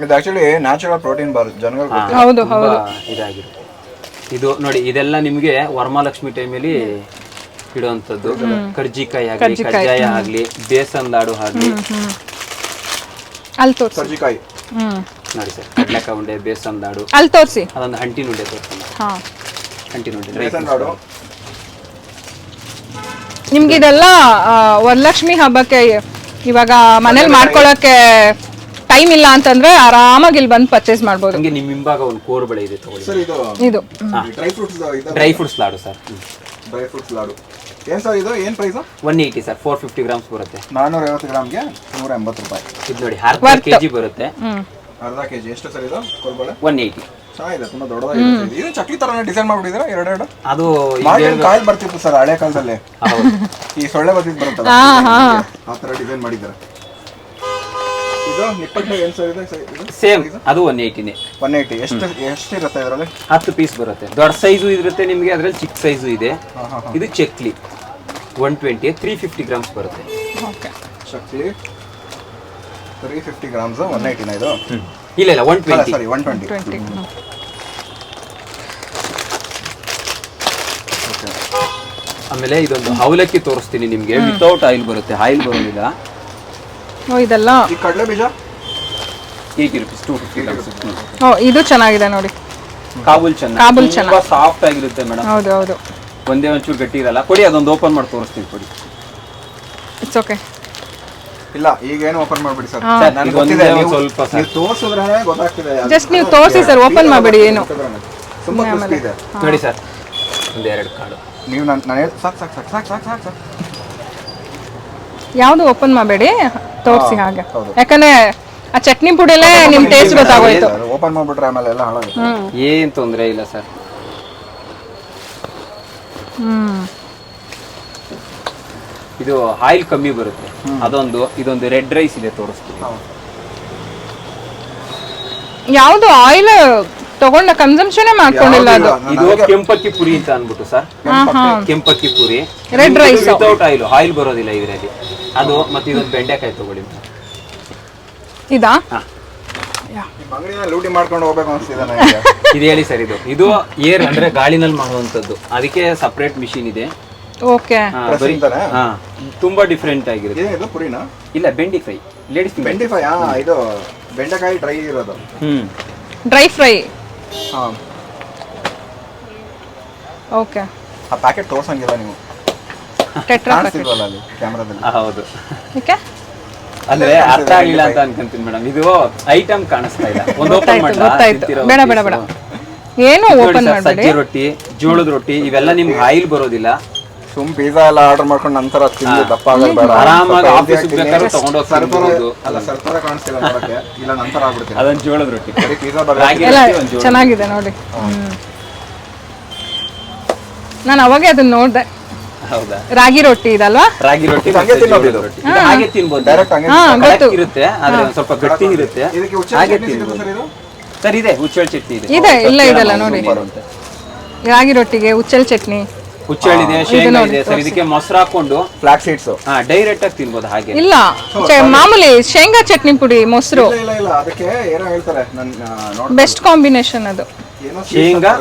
ಇದು ಆಕ್ಚುಲಿ ನ್ಯಾಚುರಲ್ ಪ್ರೋಟೀನ್ ಬಾರ್, ಜನಗಳು ಹೌದು ಹೌದು ಇದಾಗಿರುತ್ತೆ. ಇದು ನೋಡಿ, ಇದೆಲ್ಲ ನಿಮ್ಗೆ ವರಮಹಾಲಕ್ಷ್ಮಿ ಟೈಮಲ್ಲಿ ಇಡುವಂಥದ್ದು. ಕರ್ಜಿಕಾಯಿ ಆಗ್ಲಿ, ಕಜ್ಜಾಯ ಆಗ್ಲಿ, ಬೇಸನ್ ಲಾಡು ಆಗ್ಲಿ. ಅಲ್ಲಿ ತೋರಿಸಿ ಕರ್ಜಿಕಾಯಿ ನೋಡಿ ಸರ್, ಕಡ್ಲೆಕಾಯಿ ಉಂಡೆ, ಬೇಸನ್ ಲಾಡು, ಅಲ್ಲಿ ತೋರಿಸಿ. ಅದೊಂದು ಹಂಟಿನ ಉಂಡೆ ತೋರಿಸೋಣ. ಹಂಟಿನ ಉಂಡೆ, ಬೇಸನ್ ಲಾಡು. ನಿಮ್ಗೆ ಇದೆಲ್ಲ ವರಲಕ್ಷ್ಮಿ ಹಬ್ಬಕ್ಕೆ ಇವಾಗ ಮನೇಲಿ ಮಾಡ್ಕೊಳಕ್ಕೆ ಟೈಮ್ ಇಲ್ಲ ಅಂತಂದ್ರೆ ಆರಾಮಾಗಿ ಇಲ್ಲಿ ಬಂದು ಪರ್ಚೇಸ್ ಮಾಡ್ಬೋದು. ಹಂಗೆ ನಿಮ್ಮ ಹಿಂಭಾಗ ಒಂದು ಕೋರ್ಬಳೆ ಇದೆ, ತಗೊಳ್ಳಿ. ಸರ್ ಇದು dry fruits laddu sir. Dry fruits laddu ಏನ್ ಸರ್ ಇದು? ಏನ್ ಪ್ರೈಸ್? 180 ಸರ್, 450 ಗ್ರಾಮ್ಸ್ ಬರುತ್ತೆ. 450 ಗ್ರಾಮ್ಗೆ 180 ರೂಪಾಯಿ. ಇದು ನೋಡಿ, ಅರ್ಧ ಕೆಜಿ ಬರುತ್ತೆ. ಅರ್ಧ ಕೆಜಿ ಎಷ್ಟು ಸರ್ ಇದು? ಕೋರ್ಬಳೆ 180. ಚೆನ್ನಾಗಿದೆ, ತುಂಬಾ ದೊಡ್ಡದಾಗಿದೆ. ಇದು ಚಕ್ಲಿ ತರನೇ ಡಿಸೈನ್ ಮಾಡ್ಬಿಟ್ಟಿದ್ದೀರಾ? ಎರಡೆರಡು ಅದು ಕಾಯಿಲ್ ಬರ್ತಿತ್ತು ಸರ್ ಹಳೆ ಕಾಲದಲ್ಲಿ, ಈ ಸೊಳ್ಳೆ ಬರ್ತಿತ್ತು ಬರುತ್ತಲ್ಲ, ಆ ತರ ಡಿಸೈನ್ ಮಾಡಿದ್ದಾರೆ. ಇದು ನಿಪ್ಪಟ್ಟು ಏನು ಸರ್ ಇದು? ಸೇಮ್ ಅದು 180ನೇ. 180 ಎಷ್ಟು ಇರುತ್ತೆ ಇದರಲ್ಲಿ? 10 ಪೀಸ್ ಬರುತ್ತೆ. ದೊಡ್ಡ ಸೈಜು ಇರುತ್ತೆ ನಿಮಗೆ, ಅದ್ರಲ್ಲಿ ಚಿಕ್ಕ ಸೈಜು ಇದೆ. ಇದು ಚಕ್ಲಿ 120, 350 ಗ್ರಾಮ್ಸ್ ಬರುತ್ತೆ. ಚಕ್ಲಿ 350 ಗ್ರಾಮ್ಸ್ 180 ಇದು? ಇಲ್ಲ 120. ಸಾರಿ 120. ಆಮೇಲೆ ಇದೊಂದು ಅವಲಕ್ಕಿ ತೋರಿಸ್ತೀನಿ ನಿಮ್ಗೆ, ವಿತೌಟ್ ಆಯಿಲ್ ಬರುತ್ತೆ, ಆಯಿಲ್ ಬರೋದಿಲ್ಲ. ಇದೆಲ್ಲ ಈ ಕಡಲೆ ಬೀಜ 80 rupees, 250 ಗ್ರಾಮ್ಸ್. ಇದು ಚೆನ್ನಾಗಿದೆ ನೋಡಿ, ಕಾಬೂಲ್ ತುಂಬಾ ಸಾಫ್ಟ್ ಆಗಿರುತ್ತೆ ಮೇಡಮ್. ಹೌದು ಹೌದು, ಒಂದೇ ಒಂಚೂರು ಗಟ್ಟಿ ಇರಲ್ಲ. ಕೊಡಿ, ಅದೊಂದು ಓಪನ್ ಮಾಡಿ ತೋರಿಸ್ತೀನಿ, ಕೊಡಿ. It's okay. ಇಲ್ಲ ಈಗ ಏನು ಓಪನ್ ಮಾಡ್ಬಿಡಿ ಸರ್, ನನಗೆ ಗೊತ್ತಿದೆ. ಸ್ವಲ್ಪ ನೀವು ತೋರಿಸಿದ್ರೆ ಗೊತ್ತಾಗ್ತಿದೆ. ಜಸ್ಟ್ ನೀವು ತೋರಿಸಿ ಸರ್, ಓಪನ್ ಮಾಡಬೇಡಿ. ಏನು ತುಂಬಾ ಕ್ರಿಸ್ಪಿ ಇದೆ ನೋಡಿ ಸರ್, ಒಂದೆರಡು ಕಾಳು ನೀವು ನಾನು ಸಾಕು ಯಾವುದು ಓಪನ್ ಮಾಡಬೇಡಿ, ತೋರಿಸಿ ಹಾಗೆ. ಯಾಕಂದ್ರೆ ಆ ಚಟ್ನಿ ಪುಡಿಲೇ ನಿಮ್ ಟೇಸ್ಟ್ ಗೊತ್ತಾಗೋಯ್ತು. ಓಪನ್ ಮಾಡ್ಬಿಟ್ರೆ ಆಮೇಲೆ ಎಲ್ಲ ಹಾಳಾಗುತ್ತೆ. ಏನ್ ತೊಂದರೆ ಇಲ್ಲ ಸರ್. ಇದು ಆಯಿಲ್ ಕಮ್ಮಿ ಬರುತ್ತೆ. ಇದೊಂದು ರೆಡ್ ರೈಸ್ ಇದೆ, ತೋರಿಸ್ತೀನಿ. ಯಾವುದು ಆಯಿಲ್ ತಗೊಂಡ ಕನ್ಸಂಪ್ಷನ್ ಮಾಡ್ಕೊಂಡಿಲ್ಲ ಅದು. ಇದು ಕೆಂಪಕ್ಕಿ ಪುರಿ ಅಂತ ಅನ್ಬಿಟ್ಟು ಸರ್, ಕೆಂಪಕ್ಕಿ ಪುರಿ ರೆಡ್ ರೈಸ್ ವಿತೌಟ್ ಆಯಿಲ್ ಬರೋದಿಲ್ಲ ಇದರಲ್ಲಿ. ಅದು ಮತ್ತೆ ಇದೊಂದು ಬೆಂಡೆಕಾಯಿ ತಗೊಳ್ಳಿ. ಇದಾ? ಲೂಟಿ ಮಾಡ್ಕೊಂಡು ಹೋಗ್ಬೇಕು ಅನ್ಸ್ತಿದೆ ನನಗೆ. ಇದು ಹೇಳಿ ಸರ್, ಇದು ಏರ್ ಅಂದ್ರೆ ಗಾಳಿನಲ್ಲಿ ಮಾಡುವಂತದ್ದು, ಅದಕ್ಕೆ ಸಪರೇಟ್ ಮಿಷಿನ್ ಇದೆ. ಓಕೆ, ತುಂಬಾ ಡಿಫ್ರೆಂಟ್ ಆಗಿರುತ್ತೆ. ಇದು ಪುರಿನಾ? ಇಲ್ಲ, ಬೆಂಡಿ ಫ್ರೈ, ಲೇಡೀಸ್ ಬೆಂಡಿ ಫ್ರೈ. ಇದು ಬೆಂಡೆಕಾಯಿ ಡ್ರೈ ಇರೋದು, ಡ್ರೈ ಫ್ರೈ. ಓಕೆ, ಆ ಪ್ಯಾಕೆಟ್ ತೋರ್ಸಂಗಿಲ್ಲ ನೀವು, ಕಾಣಿಸ್ತಿಲ್ವಲ್ಲ ಅಲ್ಲಿ ಕ್ಯಾಮ್ರಾದಲ್ಲಿ. ಹೌದು, ಓಕೆ. ಅಂದ್ರೆ ಅರ್ಥ ಆಗಿಲ್ಲ ಅಂತ ಅನ್ಕೊಂತೀನಿ ಮೇಡಮ್. ಇದು ಐಟಮ್ ಕಾಣಿಸ್ತಾ ಇಲ್ಲ. ಒಂದು ಓಪನ್ ಗೊತ್ತಾಯ್ತು, ಬೇಡ ಬೇಡ ಬೇಡ, ಏನು ಓಪನ್ ಮಾಡಬೇಡಿ. ಸಜ್ಜಿ ರೊಟ್ಟಿ, ಜೋಳದ ರೊಟ್ಟಿ, ಇವೆಲ್ಲ ನಿಮ್ಗೆ ಆಯಿಲ್ ಬರೋದಿಲ್ಲ. ಸುಮ್ ಪಿಜ್ಜಾ ಎಲ್ಲ ಆರ್ಡರ್ ಮಾಡ್ಕೊಂಡು ನಂತರ ತಿಂದು ದಪ್ಪ ಆಗಲ್ಲ, ಬೇಡ. ಆರಾಮಾಗಿ ಆಫೀಸ್ ಬೇಕಾದ್ರೆ ತಗೊಂಡು ಹೋಗ್ಬೋದು. ಅಲ್ಲ ಸರ್ಕಾರ ಕಾಣಿಸ್ತಿಲ್ಲ ನೋಡಕ್ಕೆ, ಇಲ್ಲ ನಂತರ ಆಗ್ಬಿಡ್ತೀನಿ. ಅದೊಂದು ಜೋಳದ ರೊಟ್ಟಿ, ಪಿಜ್ಜಾ ಚೆನ್ನಾಗಿದೆ ನೋಡಿ. ನಾನು ಅವಾಗೆ ಅದನ್ನ ನೋಡ್ದೆ. ಹೌದಾ? ರಾಗಿ ರೊಟ್ಟಿ ಇದಲ್ವಾ? ರಾಗಿ ರೊಟ್ಟಿ ಹಾಗೆ ತಿನ್ಬೋದು. ಗೊತ್ತು ಇರುತ್ತೆ, ಆದ್ರೆ ಒಂದ್ ಸ್ವಲ್ಪ ಗಟ್ಟಿ ಇರುತ್ತೆ. ಹಾಗೆ ತಿನ್ಬೋದು ಸರ್. ಇದೆ ಹುಚ್ಚೆಳ್ ಚಟ್ನಿ ಇದೆ. ಇಲ್ಲ ಇದೆಲ್ಲ ನೋಡಿ, ರಾಗಿ ರೊಟ್ಟಿಗೆ ಹುಚ್ಚೆಳ್ ಚಟ್ನಿ, ಹುಚ್ಚೆಳ್ಳಿದೆ, ಶೇಂಗಾ ಇದೆ ಸರ್. ಇದಕ್ಕೆ ಮೊಸರು ಹಾಕೊಂಡು ಫ್ಲಾಕ್ ಸೀಡ್ಸ್ ಡೈರೆಕ್ಟ್ ಆಗಿ ತಿನ್ಬೋದು. ಹಾಗೆ ಇಲ್ಲ, ಮಾಮೂಲಿ ಶೇಂಗಾ ಚಟ್ನಿ ಪುಡಿ, ಮೊಸರು, ಇಲ್ಲ ಅದಕ್ಕೆ ಏನೋ ಹೇಳ್ತಾರೆ, ಬೆಸ್ಟ್ ಕಾಂಬಿನೇಷನ್ ಅದು. ಶೇಂಗಾ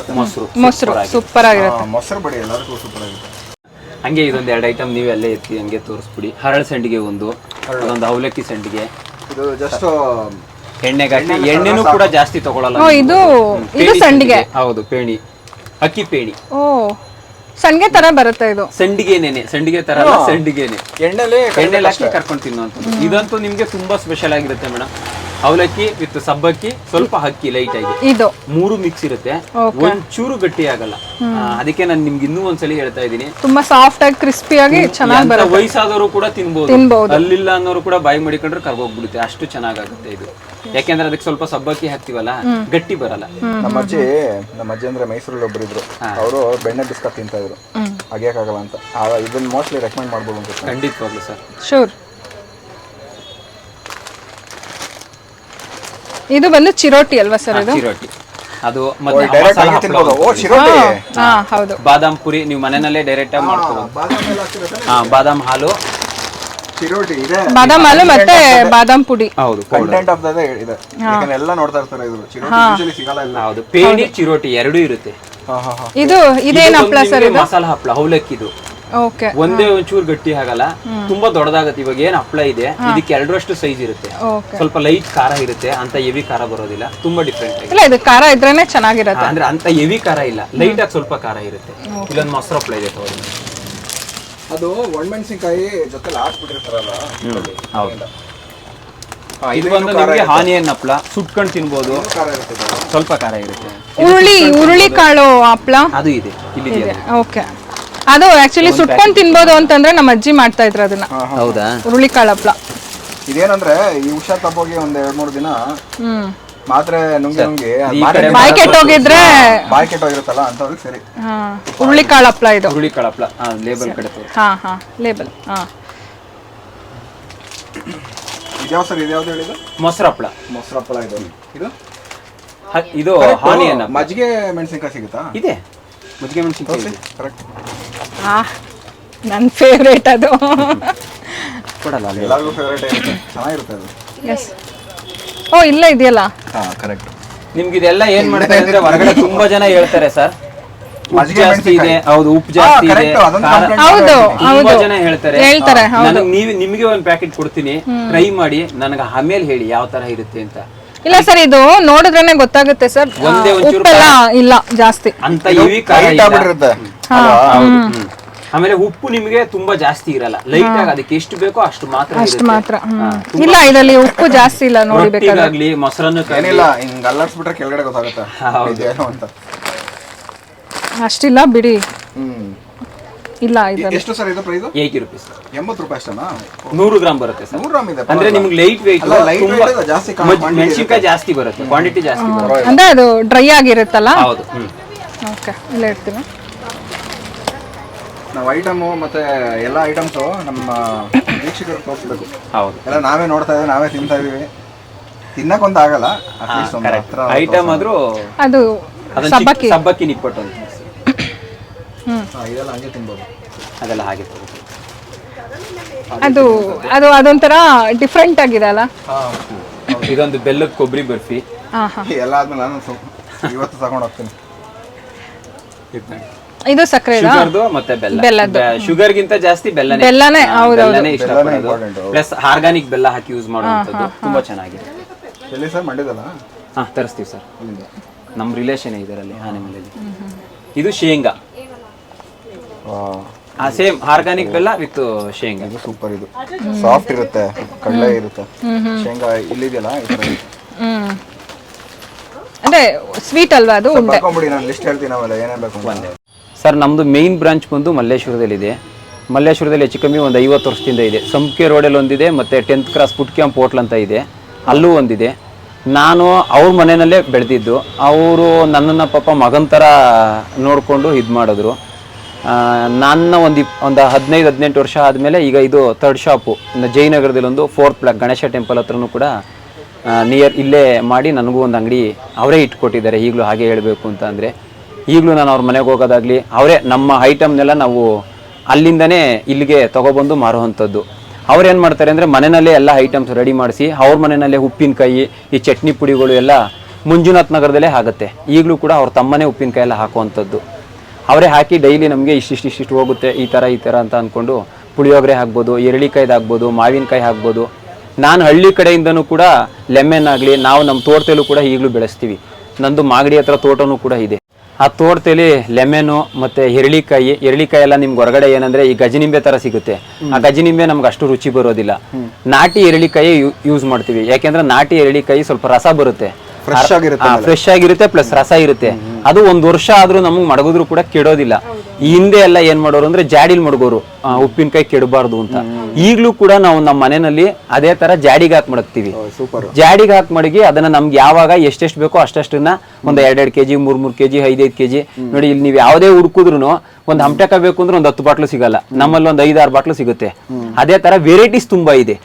ಮೊಸರು ಸೂಪರ್ ಆಗಿರುತ್ತೆ. ಮೊಸರು ಬಡಿ ಎಲ್ಲರಿಗೂ ಸೂಪರ್ ಆಗಿದೆ. ಹಂಗೆ ಇದೊಂದು 2 ಐಟಮ್ ನೀವು ಅಲ್ಲೇ ಎತ್ತಿ ಹಂಗೆ ತೋರಿಸ್ಬಿಡಿ. ಹರಳು ಸಂಡಿಗೆ ಒಂದು ಅವಲಕ್ಕಿ ಸಂಡಿಗೆ, ಇದು ಜಸ್ಟ್ ಎಣ್ಣೆಗಾಕಿ ಎಣ್ಣೆನೂ ಕೂಡ ಜಾಸ್ತಿ ತಗೊಳಲ್ಲ. ಓ ಇದು ಇದು ಸಂಡಿಗೆ. ಹೌದು, ಪೇಣಿ, ಅಕ್ಕಿ ಪೇಣಿ. ಓ ಸಂಡಿಗೆ ತರ ಬರುತ್ತೆ ಇದು. ಸಂಡಿಗೆನೇನೆ, ಸಂಡಿಗೆ ತರ ಅಲ್ಲ, ಸಂಡಿಗೆನೆ. ಎಣ್ಣೆಲಿ ಹಾಕಿ ಕರ್ಕೊಂಡು ತಿನ್ನೋಂಥದ್ದು. ಇದಂತೂ ನಿಮ್ಗೆ ತುಂಬಾ ಸ್ಪೆಷಲ್ ಆಗಿರುತ್ತೆ ಮೇಡಮ್. ಅವಲಕ್ಕಿ ವಿತ್ ಸಬ್ಬಕ್ಕಿ, ಸ್ವಲ್ಪ ಅಕ್ಕಿ ಲೈಟ್ ಆಗಿ, ಇದು 3 ಮಿಕ್ಸ್ ಇರುತ್ತೆ. ಒಂಚೂರು ಗಟ್ಟಿ ಆಗಲ್ಲ. ಅದಕ್ಕೆ ನಾನು ನಿಮ್ಗೆ ಇನ್ನೂ ಒಂದ್ಸಲಿ ಹೇಳ್ತಾ ಇದ್ದೀನಿ, ತುಂಬಾ ಸಾಫ್ಟ್ ಆಗಿ ಕ್ರಿಸ್ಪಿ ಆಗಿ ಚೆನ್ನಾಗಿ ಬರುತ್ತೆ. ವಯಸ್ಸಾದವರು ಕೂಡ ತಿನ್ಬಹುದು, ಅಲ್ಲಿಲ್ಲ ಅನ್ನೋರು ಕೂಡ ಬಾಯಿ ಮಾಡಿಕೊಂಡ್ರೆ ಕರ್ಗೋಗ್ಬಿಡುತ್ತೆ, ಅಷ್ಟು ಚೆನ್ನಾಗಾಗುತ್ತೆ ಇದು. ಯಾಕೆಂದ್ರೆ ಅದಕ್ಕೆ ಸ್ವಲ್ಪ ಸಬ್ಬಕ್ಕಿ ಹಾಕ್ತಿವಲ್ಲ, ಗಟ್ಟಿ ಬರಲ್ಲ. ನಮ್ಮ ಅಜ್ಜಿ ಅಂದ್ರೆ ಮೈಸೂರಲ್ಲಿ ಒಬ್ರು ಇದ್ರು, ಅವರು ಬೆಣ್ಣೆ ಬಿಸ್ಕತ್ ತಿಂತಾ ಇದ್ರು, ಅಗಿಯಕ್ಕಾಗಲ್ಲ ಅಂತ. ಇದನ್ನ ಮೋಸ್ಟ್ಲಿ ರೆಕಮೆಂಡ್ ಮಾಡ್ಬೋದು ಅಂತ. ಖಂಡಿತವಾಗ್ಲು ಸರ್. ಶೂರ್. ಇದು ಬಂದು ಚಿರೋಟಿ ಅಲ್ವಾ ಸರ್? ಇದು ಚಿರೋಟಿ. ಅದು ಮತ್ತೆ ಡೈರೆಕ್ಟ್ ಮಸಾಲ ಆಗಿ ಹಪ್ಪಳ ತಿನ್ಬೋದು. ಓ ಒಂದು. ಚಿರೋಟಿ. ಹಾ ಹೌದು. ಬಾದಾಮ್ ಪುರಿ ನೀವು ಮನೆಯಲ್ಲೇ ಡೈರೆಕ್ಟ್ ಆಗಿ ಮಾಡ್ಕೋಬಹುದು. ಬಾದಾಮ್ ಹಾಲು, ಚಿರೋಟಿ ಇದೆ, ಬಾದಾಮ್ ಹಾಲು ಮತ್ತೆ ಬಾದಾಮ್ ಪುಡಿ. ಹೌದು, ಕಂಟೆಂಟ್ ಆಫ್ ಇದೆ. ಯಾಕಂದ್ರೆ ಎಲ್ಲ ನೋಡ್ತಾ ಇರ್ತಾರೆ, ಇದು ಚಿರೋಟಿ ಯೂಶಲಿ ಸಿಗಲ್ಲ ಇಲ್ಲ. ಹೌದು. ಪೇಣಿ ಚಿರೋಟಿ ಎರಡೂ ಇರುತ್ತೆ. ಇದು ಇದೇನ್ ಹಪ್ಳ ಸರ್? ಇದು ಮಸಾಲ ಹಪ್ಪಳ ಅವಲಕ್ಕಿದು. ಓಕೆ. ಒಂದೇ ಒಂಚೂರು ಗಟ್ಟಿ ಆಗಲ್ಲ, ತುಂಬಾ ದೊಡ್ಡದಾಗತ್ತೆ. ಇವಾಗ ಏನ್ ಹಪ್ಪಳ ಇದೆ ಇದಕ್ಕೆ 2ರಷ್ಟು ಸೈಜ್ ಇರುತ್ತೆ. ಸ್ವಲ್ಪ ಲೈಟ್ ಖಾರ ಇರುತ್ತೆ, ಅಂತ ಹೆವಿ ಖಾರ ಬರೋದಿಲ್ಲ. ತುಂಬಾ ಡಿಫ್ರೆಂಟ್ ಆಗಿ. ಇಲ್ಲ ಇದು ಖಾರ ಇದ್ರೇನೆ ಚೆನ್ನಾಗಿರುತ್ತೆ. ಅಂದ್ರೆ ಅಂತ ಹೆವಿ ಖಾರ ಇಲ್ಲ, ಲೈಟ್ ಆಗಿ ಸ್ವಲ್ಪ ಖಾರ ಇರುತ್ತೆ. ಇಲ್ಲೊಂದು ಮೊಸರು ಹಪ್ಪಳ ಇದೆ ತಗೊಳ್ಳಿ. ಅದು ಒಣಮೆಣಸಿನಕಾಯಿ ಜೊತೆ ಹಾಕ್ಬಿಟ್ಟಿರ್ತಾರಲ್ಲ. ಹೌದು. ಇದು ಬಂದು ನಿಮಗೆ ಆನಿಯನ್ ಹಪ್ಪಳ, ಸುಟ್ಕೊಂಡು ತಿನ್ಬೋದು. ಸ್ವಲ್ಪ ಖಾರ ಇರುತ್ತೆ. ಉರುಳಿ ಕಾಳು ಹಪ್ಪಳ ಅದು ಇದೆ, ಇಲ್ಲಿ. ಓಕೆ. ಅದು ಆಕ್ಚುಲಿ ಸುಟ್ಕೊಂಡು ತಿನ್ಬೋದು ಅಂತಂದ್ರೆ ನಮ್ಮ ಅಜ್ಜಿ ಮಾಡ್ತಾ ಇದ್ರು ಅದನ್ನ. ಹೌದಾ? ಉರುಳಿ ಕಾಳು ಹಪ್ಪಳ. ಇದೇನಂದ್ರೆ ಈ ಹುಷಾರ್ ತಪ್ಪೋಗಿ ಒಂದ್ 2-3 ದಿನ ಮಾತ್ರೆ ನುಂಗಿ ಬಾಯಿ ಕೆಟ್ಟೋಗಿದ್ರೆ ಬಾಯಿ ಕೆಟ್ಟೋಗಿರುತ್ತಲ್ಲ ಅಂತವ್ರಿಗೆ ಸರಿ. ಉರುಳಿ ಕಾಳು ಹಪ್ಪಳ ಇದು. ಹುರುಳಿ ಕಾಳು ಹಪ್ಪಳ ಲೇಬಲ್ ಕಡೆ ತೋರಿಸಿ. ಹಾ ಲೇಬಲ್. ಇದ್ಯಾವ ಸರ್? ಇದ್ಯಾವ್ದು ಹೇಳಿದ್ದು? ಮೊಸರು ಹಪ್ಪಳ. ಮೊಸರು ಹಪ್ಪಳ ಇದು. ಇದು ಆನಿಯನ್ ಮಜ್ಜಿಗೆ ಮೆಣಸಿನಕಾಯಿ ಸಿಗುತ್ತಾ? ಇದೆ, ಮಜ್ಜಿಗೆ ಮೆಣಸಿನಕಾಯಿ ಕರೆಕ್ಟ್. ನನ್ನ ಫೇವ್ರೇಟ್ ಅದು. ಕೊಡಲ್ಲ ಎಲ್ಲರಿಗೂ ಫೇವ್ರೇಟ್ ಇರುತ್ತೆ, ಚೆನ್ನಾಗಿರುತ್ತೆ ಅದು. ಎಸ್. ಓ ಇಲ್ಲ ಇದೆಯಲ್ಲ. ಕರೆಕ್ಟ್. ನಿಮ್ಗೆ ಇದೆಲ್ಲ ಏನ್ ಮಾಡ್ತಾರೆ ಅಂದ್ರೆ ಹೊರಗಡೆ ತುಂಬಾ ಜನ ಹೇಳ್ತಾರೆ ಸರ್, ಉಪ್ಪು ಜಾಸ್ತಿ ಇದೆ. ಹೌದು, ಉಪ್ಪು ಜಾಸ್ತಿ ಇದೆ. ಹೌದು ತುಂಬಾ ಜನ ಹೇಳ್ತಾರೆ. ನಿಮ್ಗೆ ಒಂದು ಪ್ಯಾಕೆಟ್ ಕೊಡ್ತೀನಿ, ಟ್ರೈ ಮಾಡಿ, ನನಗೆ ಆಮೇಲೆ ಹೇಳಿ ಯಾವ ತರ ಇರುತ್ತೆ ಅಂತ. ಇಲ್ಲ ಸರ್, ಇದು ನೋಡಿದ್ರೇನೆ ಗೊತ್ತಾಗುತ್ತೆ ಸರ್. ಉಪ್ಪೆಲ್ಲ ಇಲ್ಲ ಜಾಸ್ತಿ ಅಂತ ಹೆವಿ ಖಾರ ಇರುತ್ತೆ. ಆಮೇಲೆ ಉಪ್ಪು ನಿಮಗೆ ತುಂಬಾ ಜಾಸ್ತಿ ಇರಲ್ಲ, ಲೈಟ್ ಆಗಿ ಅದಕ್ಕೆ ಎಷ್ಟು ಬೇಕೋ ಅಷ್ಟು ಮಾತ್ರ. ಇಲ್ಲ ಇದರಲ್ಲಿ ಉಪ್ಪು ಜಾಸ್ತಿ ಇಲ್ಲ ನೋಡಿ. ಬೇಕಾಗ್ಲಿ ಮೊಸರನ್ನು ಏನಿಲ್ಲ, ಹಿಂಗ್ ಅಲ್ಲಾಡ್ಸ್ಬಿಟ್ರೆ ಕೆಳಗಡೆ ಗೊತ್ತಾಗುತ್ತೆ ಇದೇನು ಅಂತ. ಅಷ್ಟಿಲ್ಲ ಬಿಡಿ. ಇಲ್ಲ ಇದರಲ್ಲಿ ಎಷ್ಟು ಸರ್ ಇದು ಪ್ರೈಸ್? 80 ರೂಪೀಸ್. 80 ರೂಪಾಯಿ ಅಷ್ಟನಾ? 100 ಗ್ರಾಮ್ ಬರುತ್ತೆ ಸರ್. 100 ಗ್ರಾಮ್ ಇದೆ ಅಂದ್ರೆ ನಿಮ್ಗೆ ಲೈಟ್ ವೆಯ್ಟ್, ಜಾಸ್ತಿ ಮೆಣಸಿನಕಾಯಿ ಜಾಸ್ತಿ ಬರುತ್ತೆ, ಕ್ವಾಂಟಿಟಿ ಜಾಸ್ತಿ ಬರುತ್ತೆ. ಅಂದ್ರೆ ಅದು ಡ್ರೈ ಆಗಿರುತ್ತಲ್ಲ. ಹೌದು. ಓಕೆ, ಇಲ್ಲ ಇಡ್ತೀನಿ. ನಾವು ಐಟಮು ಮತ್ತೆ ಎಲ್ಲ ಐಟಮ್ಸು ನಮ್ಮ ವೀಕ್ಷಕರಿಗೆ ತೋರಿಸ್ಬೇಕು. ಹೌದು, ಎಲ್ಲ ನಾವೇ ನೋಡ್ತಾ ಇದೀವಿ, ನಾವೇ ತಿಂತಾ ಇದೀವಿ. ತಿನ್ನಕ್ಕೊಂದು ಆಗಲ್ಲ, ಐಟಮ್ ಆದ್ರೂ ಅದು ಸಬ್ಬಕ್ಕಿ ನಿಪ್ಪಟ್ಟು ಅಂತ ಇದೆಲ್ಲ ಹಂಗೆ ತಿನ್ಬೋದು. ಅದೆಲ್ಲ ಹಾಗೆ ಅದು ಅದು ಅದೊಂಥರ ಡಿಫ್ರೆಂಟ್ ಆಗಿದೆ ಅಲ್ಲ. ಇದೊಂದು ಬೆಲ್ಲದ ಕೊಬ್ಬರಿ ಬರ್ಫಿ. ಎಲ್ಲ ಆದ್ಮೇಲೆ ನಾನು ಇವತ್ತು ತಗೊಂಡು ಹೋಗ್ತೀನಿ. ಇದು ಸಕ್ಕರೆ ಮತ್ತೆ ಬೆಲ್ಲದ್ದು. ಶುಗರ್ ಗಿಂತ ಜಾಸ್ತಿ ಬೆಲ್ಲನೇ ಇಷ್ಟಪಡೋದು. ಪ್ಲಸ್ ಆರ್ಗಾನಿಕ್ ಬೆಲ್ಲ ಹಾಕಿ ಯೂಸ್ ಮಾಡುವಂಥದ್ದು ತುಂಬಾ ಚೆನ್ನಾಗಿದೆ. ಎಲ್ಲಿ ಸರ್? ಮಂಡ್ಯದಲ್ಲ? ತರಿಸ್ತೀವಿ ಸರ್, ನಮ್ಮ ರಿಲೇಷನ್ ಇದರಲ್ಲಿ ಆನೆಮಲೆಯಲ್ಲಿ. ಇದು ಶೇಂಗಾ, ಸೇಮ್ ಆರ್ಗಾನಿಕ್ ಬೆಲ್ಲ ವಿತ್ ಶೇಂಗಾ. ಇದು ಸೂಪರ್. ಇದು ಸಾಫ್ಟ್ ಇರುತ್ತೆ, ಕಳ್ಳೆ ಇರುತ್ತೆ. ಶೇಂಗಾ ಇಲ್ಲಿದೆಯಲ್ಲ ಈ ಥರ. ಅಂದ್ರೆ ಸ್ವೀಟ್ ಅಲ್ವಾ ಅದು? ಬರ್ಕೊಂಬಿಡಿ, ನಾನು ಲಿಸ್ಟ್ ಹೇಳ್ತೀನಿ ಆಮೇಲೆ ಏನೇನು ಬೇಕು. ಸರ್ ನಮ್ಮದು ಮೇನ್ ಬ್ರಾಂಚ್ ಬಂದು ಮಲ್ಲೇಶ್ವರದಲ್ಲಿದೆ. ಮಲ್ಲೇಶ್ವರದಲ್ಲಿ ಹೆಚ್ಚು ಕಮ್ಮಿ ಒಂದು 50 ವರ್ಷದಿಂದ ಇದೆ. ಸಂಪ್ಕೆ ರೋಡಲ್ಲಿ ಒಂದಿದೆ, ಮತ್ತು 10th ಕ್ರಾಸ್ ಪುಟ್ ಕ್ಯಾಂಪ್ ಹೋಟ್ಲ್ ಅಂತ ಇದೆ, ಅಲ್ಲೂ ಒಂದಿದೆ. ನಾನು ಅವ್ರ ಮನೆಯಲ್ಲೇ ಬೆಳೆದಿದ್ದು. ಅವರು ನನ್ನನ್ನು ಪಾಪ ಮಗನ ಥರ ನೋಡಿಕೊಂಡು ಇದು ಮಾಡಿದ್ರು. ನನ್ನ ಒಂದು 15-18 ವರ್ಷ ಆದಮೇಲೆ ಈಗ ಇದು 3rd ಶಾಪು ಜಯನಗರದಲ್ಲಿ ಒಂದು 4th ಬ್ಲಾಕ್ ಗಣೇಶ ಟೆಂಪಲ್ ಹತ್ರನೂ ಕೂಡ ನಿಯರ್ ಇಲ್ಲೇ ಮಾಡಿ ನನಗೂ ಒಂದು ಅಂಗಡಿ ಅವರೇ ಇಟ್ಕೊಟ್ಟಿದ್ದಾರೆ. ಈಗಲೂ ಹಾಗೆ ಹೇಳಬೇಕು ಅಂತ ಅಂದರೆ ಈಗಲೂ ನಾನು ಅವ್ರ ಮನೆಗೆ ಹೋಗೋದಾಗಲಿ ಅವರೇ ನಮ್ಮ ಐಟಮ್ನೆಲ್ಲ ನಾವು ಅಲ್ಲಿಂದನೇ ಇಲ್ಲಿಗೆ ತೊಗೊಬಂದು ಮಾರುವಂಥದ್ದು. ಅವ್ರೇನು ಮಾಡ್ತಾರೆ ಅಂದರೆ ಮನೆಯಲ್ಲೇ ಎಲ್ಲ ಐಟಮ್ಸ್ ರೆಡಿ ಮಾಡಿಸಿ ಅವ್ರ ಮನೆಯಲ್ಲೇ ಉಪ್ಪಿನಕಾಯಿ, ಈ ಚಟ್ನಿ ಪುಡಿಗಳು ಎಲ್ಲ ಮಂಜುನಾಥ್ ನಗರದಲ್ಲೇ ಆಗುತ್ತೆ. ಈಗಲೂ ಕೂಡ ಅವ್ರ ತಮ್ಮನೇ ಉಪ್ಪಿನಕಾಯಿ ಎಲ್ಲ ಹಾಕುವಂಥದ್ದು. ಅವರೇ ಹಾಕಿ ಡೈಲಿ ನಮಗೆ ಇಷ್ಟಿಷ್ಟು ಹೋಗುತ್ತೆ ಈ ಥರ ಅಂತ ಅಂದ್ಕೊಂಡು ಪುಳಿಯೋಗರೆ ಹಾಕ್ಬೋದು, ಎರಳಿಕಾಯ್ದು ಹಾಕ್ಬೋದು, ಮಾವಿನಕಾಯಿ ಹಾಕ್ಬೋದು. ನಾನು ಹಳ್ಳಿ ಕಡೆಯಿಂದನೂ ಕೂಡ ಲೆಮನ್ ಆಗಲಿ ನಾವು ನಮ್ಮ ತೋಟದಲ್ಲೂ ಕೂಡ ಈಗಲೂ ಬೆಳೆಸ್ತೀವಿ. ನಂದು ಮಾಗಡಿ ಹತ್ರ ತೋಟನೂ ಕೂಡ ಇದೆ. ಆ ತೋಟದಲ್ಲಿ ಲೆಮೆನು ಮತ್ತು ಎರಳಿಕಾಯಿ ಎಲ್ಲ ನಿಮ್ಗೆ ಹೊರಗಡೆ ಏನಂದರೆ ಈ ಗಜನಿಂಬೆ ಥರ ಸಿಗುತ್ತೆ. ಆ ಗಜನಿಂಬೆ ನಮ್ಗೆ ಅಷ್ಟು ರುಚಿ ಬರೋದಿಲ್ಲ. ನಾಟಿ ಎರಳಿಕಾಯಿ ಯೂಸ್ ಮಾಡ್ತೀವಿ. ಯಾಕೆಂದ್ರೆ ನಾಟಿ ಎರಳಿಕಾಯಿ ಸ್ವಲ್ಪ ರಸ ಬರುತ್ತೆ, ಫ್ರೆಶ್ ಆಗಿರುತ್ತೆ ಪ್ಲಸ್ ರಸ ಇರುತ್ತೆ. ಅದು 1 ವರ್ಷ ಆದ್ರೂ ನಮಗೆ ಮಡಗಿದ್ರು ಕೂಡ ಕೆಡೋದಿಲ್ಲ. ಈ ಹಿಂದೆ ಎಲ್ಲ ಏನ್ ಮಾಡೋರು ಅಂದ್ರೆ ಜಾಡಿಲ್ ಮಡಗೋರು, ಉಪ್ಪಿನಕಾಯಿ ಕೆಡಬಾರ್ದು ಅಂತ. ಈಗ್ಲೂ ಕೂಡ ನಾವು ನಮ್ಮ ಮನೆಯಲ್ಲಿ ಅದೇ ತರ ಜಾಡಿಗೆ ಹಾಕಿ ಮಡಗ್ತೀವಿ. ಜಾಡಿಗೆ ಹಾಕಿ ಮಡಗಿ ಅದನ್ನ ನಮ್ಗೆ ಯಾವಾಗ ಎಷ್ಟೆಷ್ಟು ಬೇಕೋ ಅಷ್ಟನ್ನ ಒಂದು 2-2 kg, 3-3 kg, 5-5 kg ನೋಡಿ. ಇಲ್ಲಿ ನೀವು ಯಾವುದೇ ಹುಡುಕಿದ್ರು ಒಂದು ಹಮಟೆಕಾಯಿ ಬೇಕು ಅಂದ್ರೆ ಒಂದು 10 ಬಾಟ್ಲು ಸಿಗಲ್ಲ, ನಮ್ಮಲ್ಲಿ ಒಂದು 5-6 ಬಾಟ್ಲು ಸಿಗುತ್ತೆ. ಅದೇ ತರ ವೆರೈಟೀಸ್ ತುಂಬಾ ಇದೆ.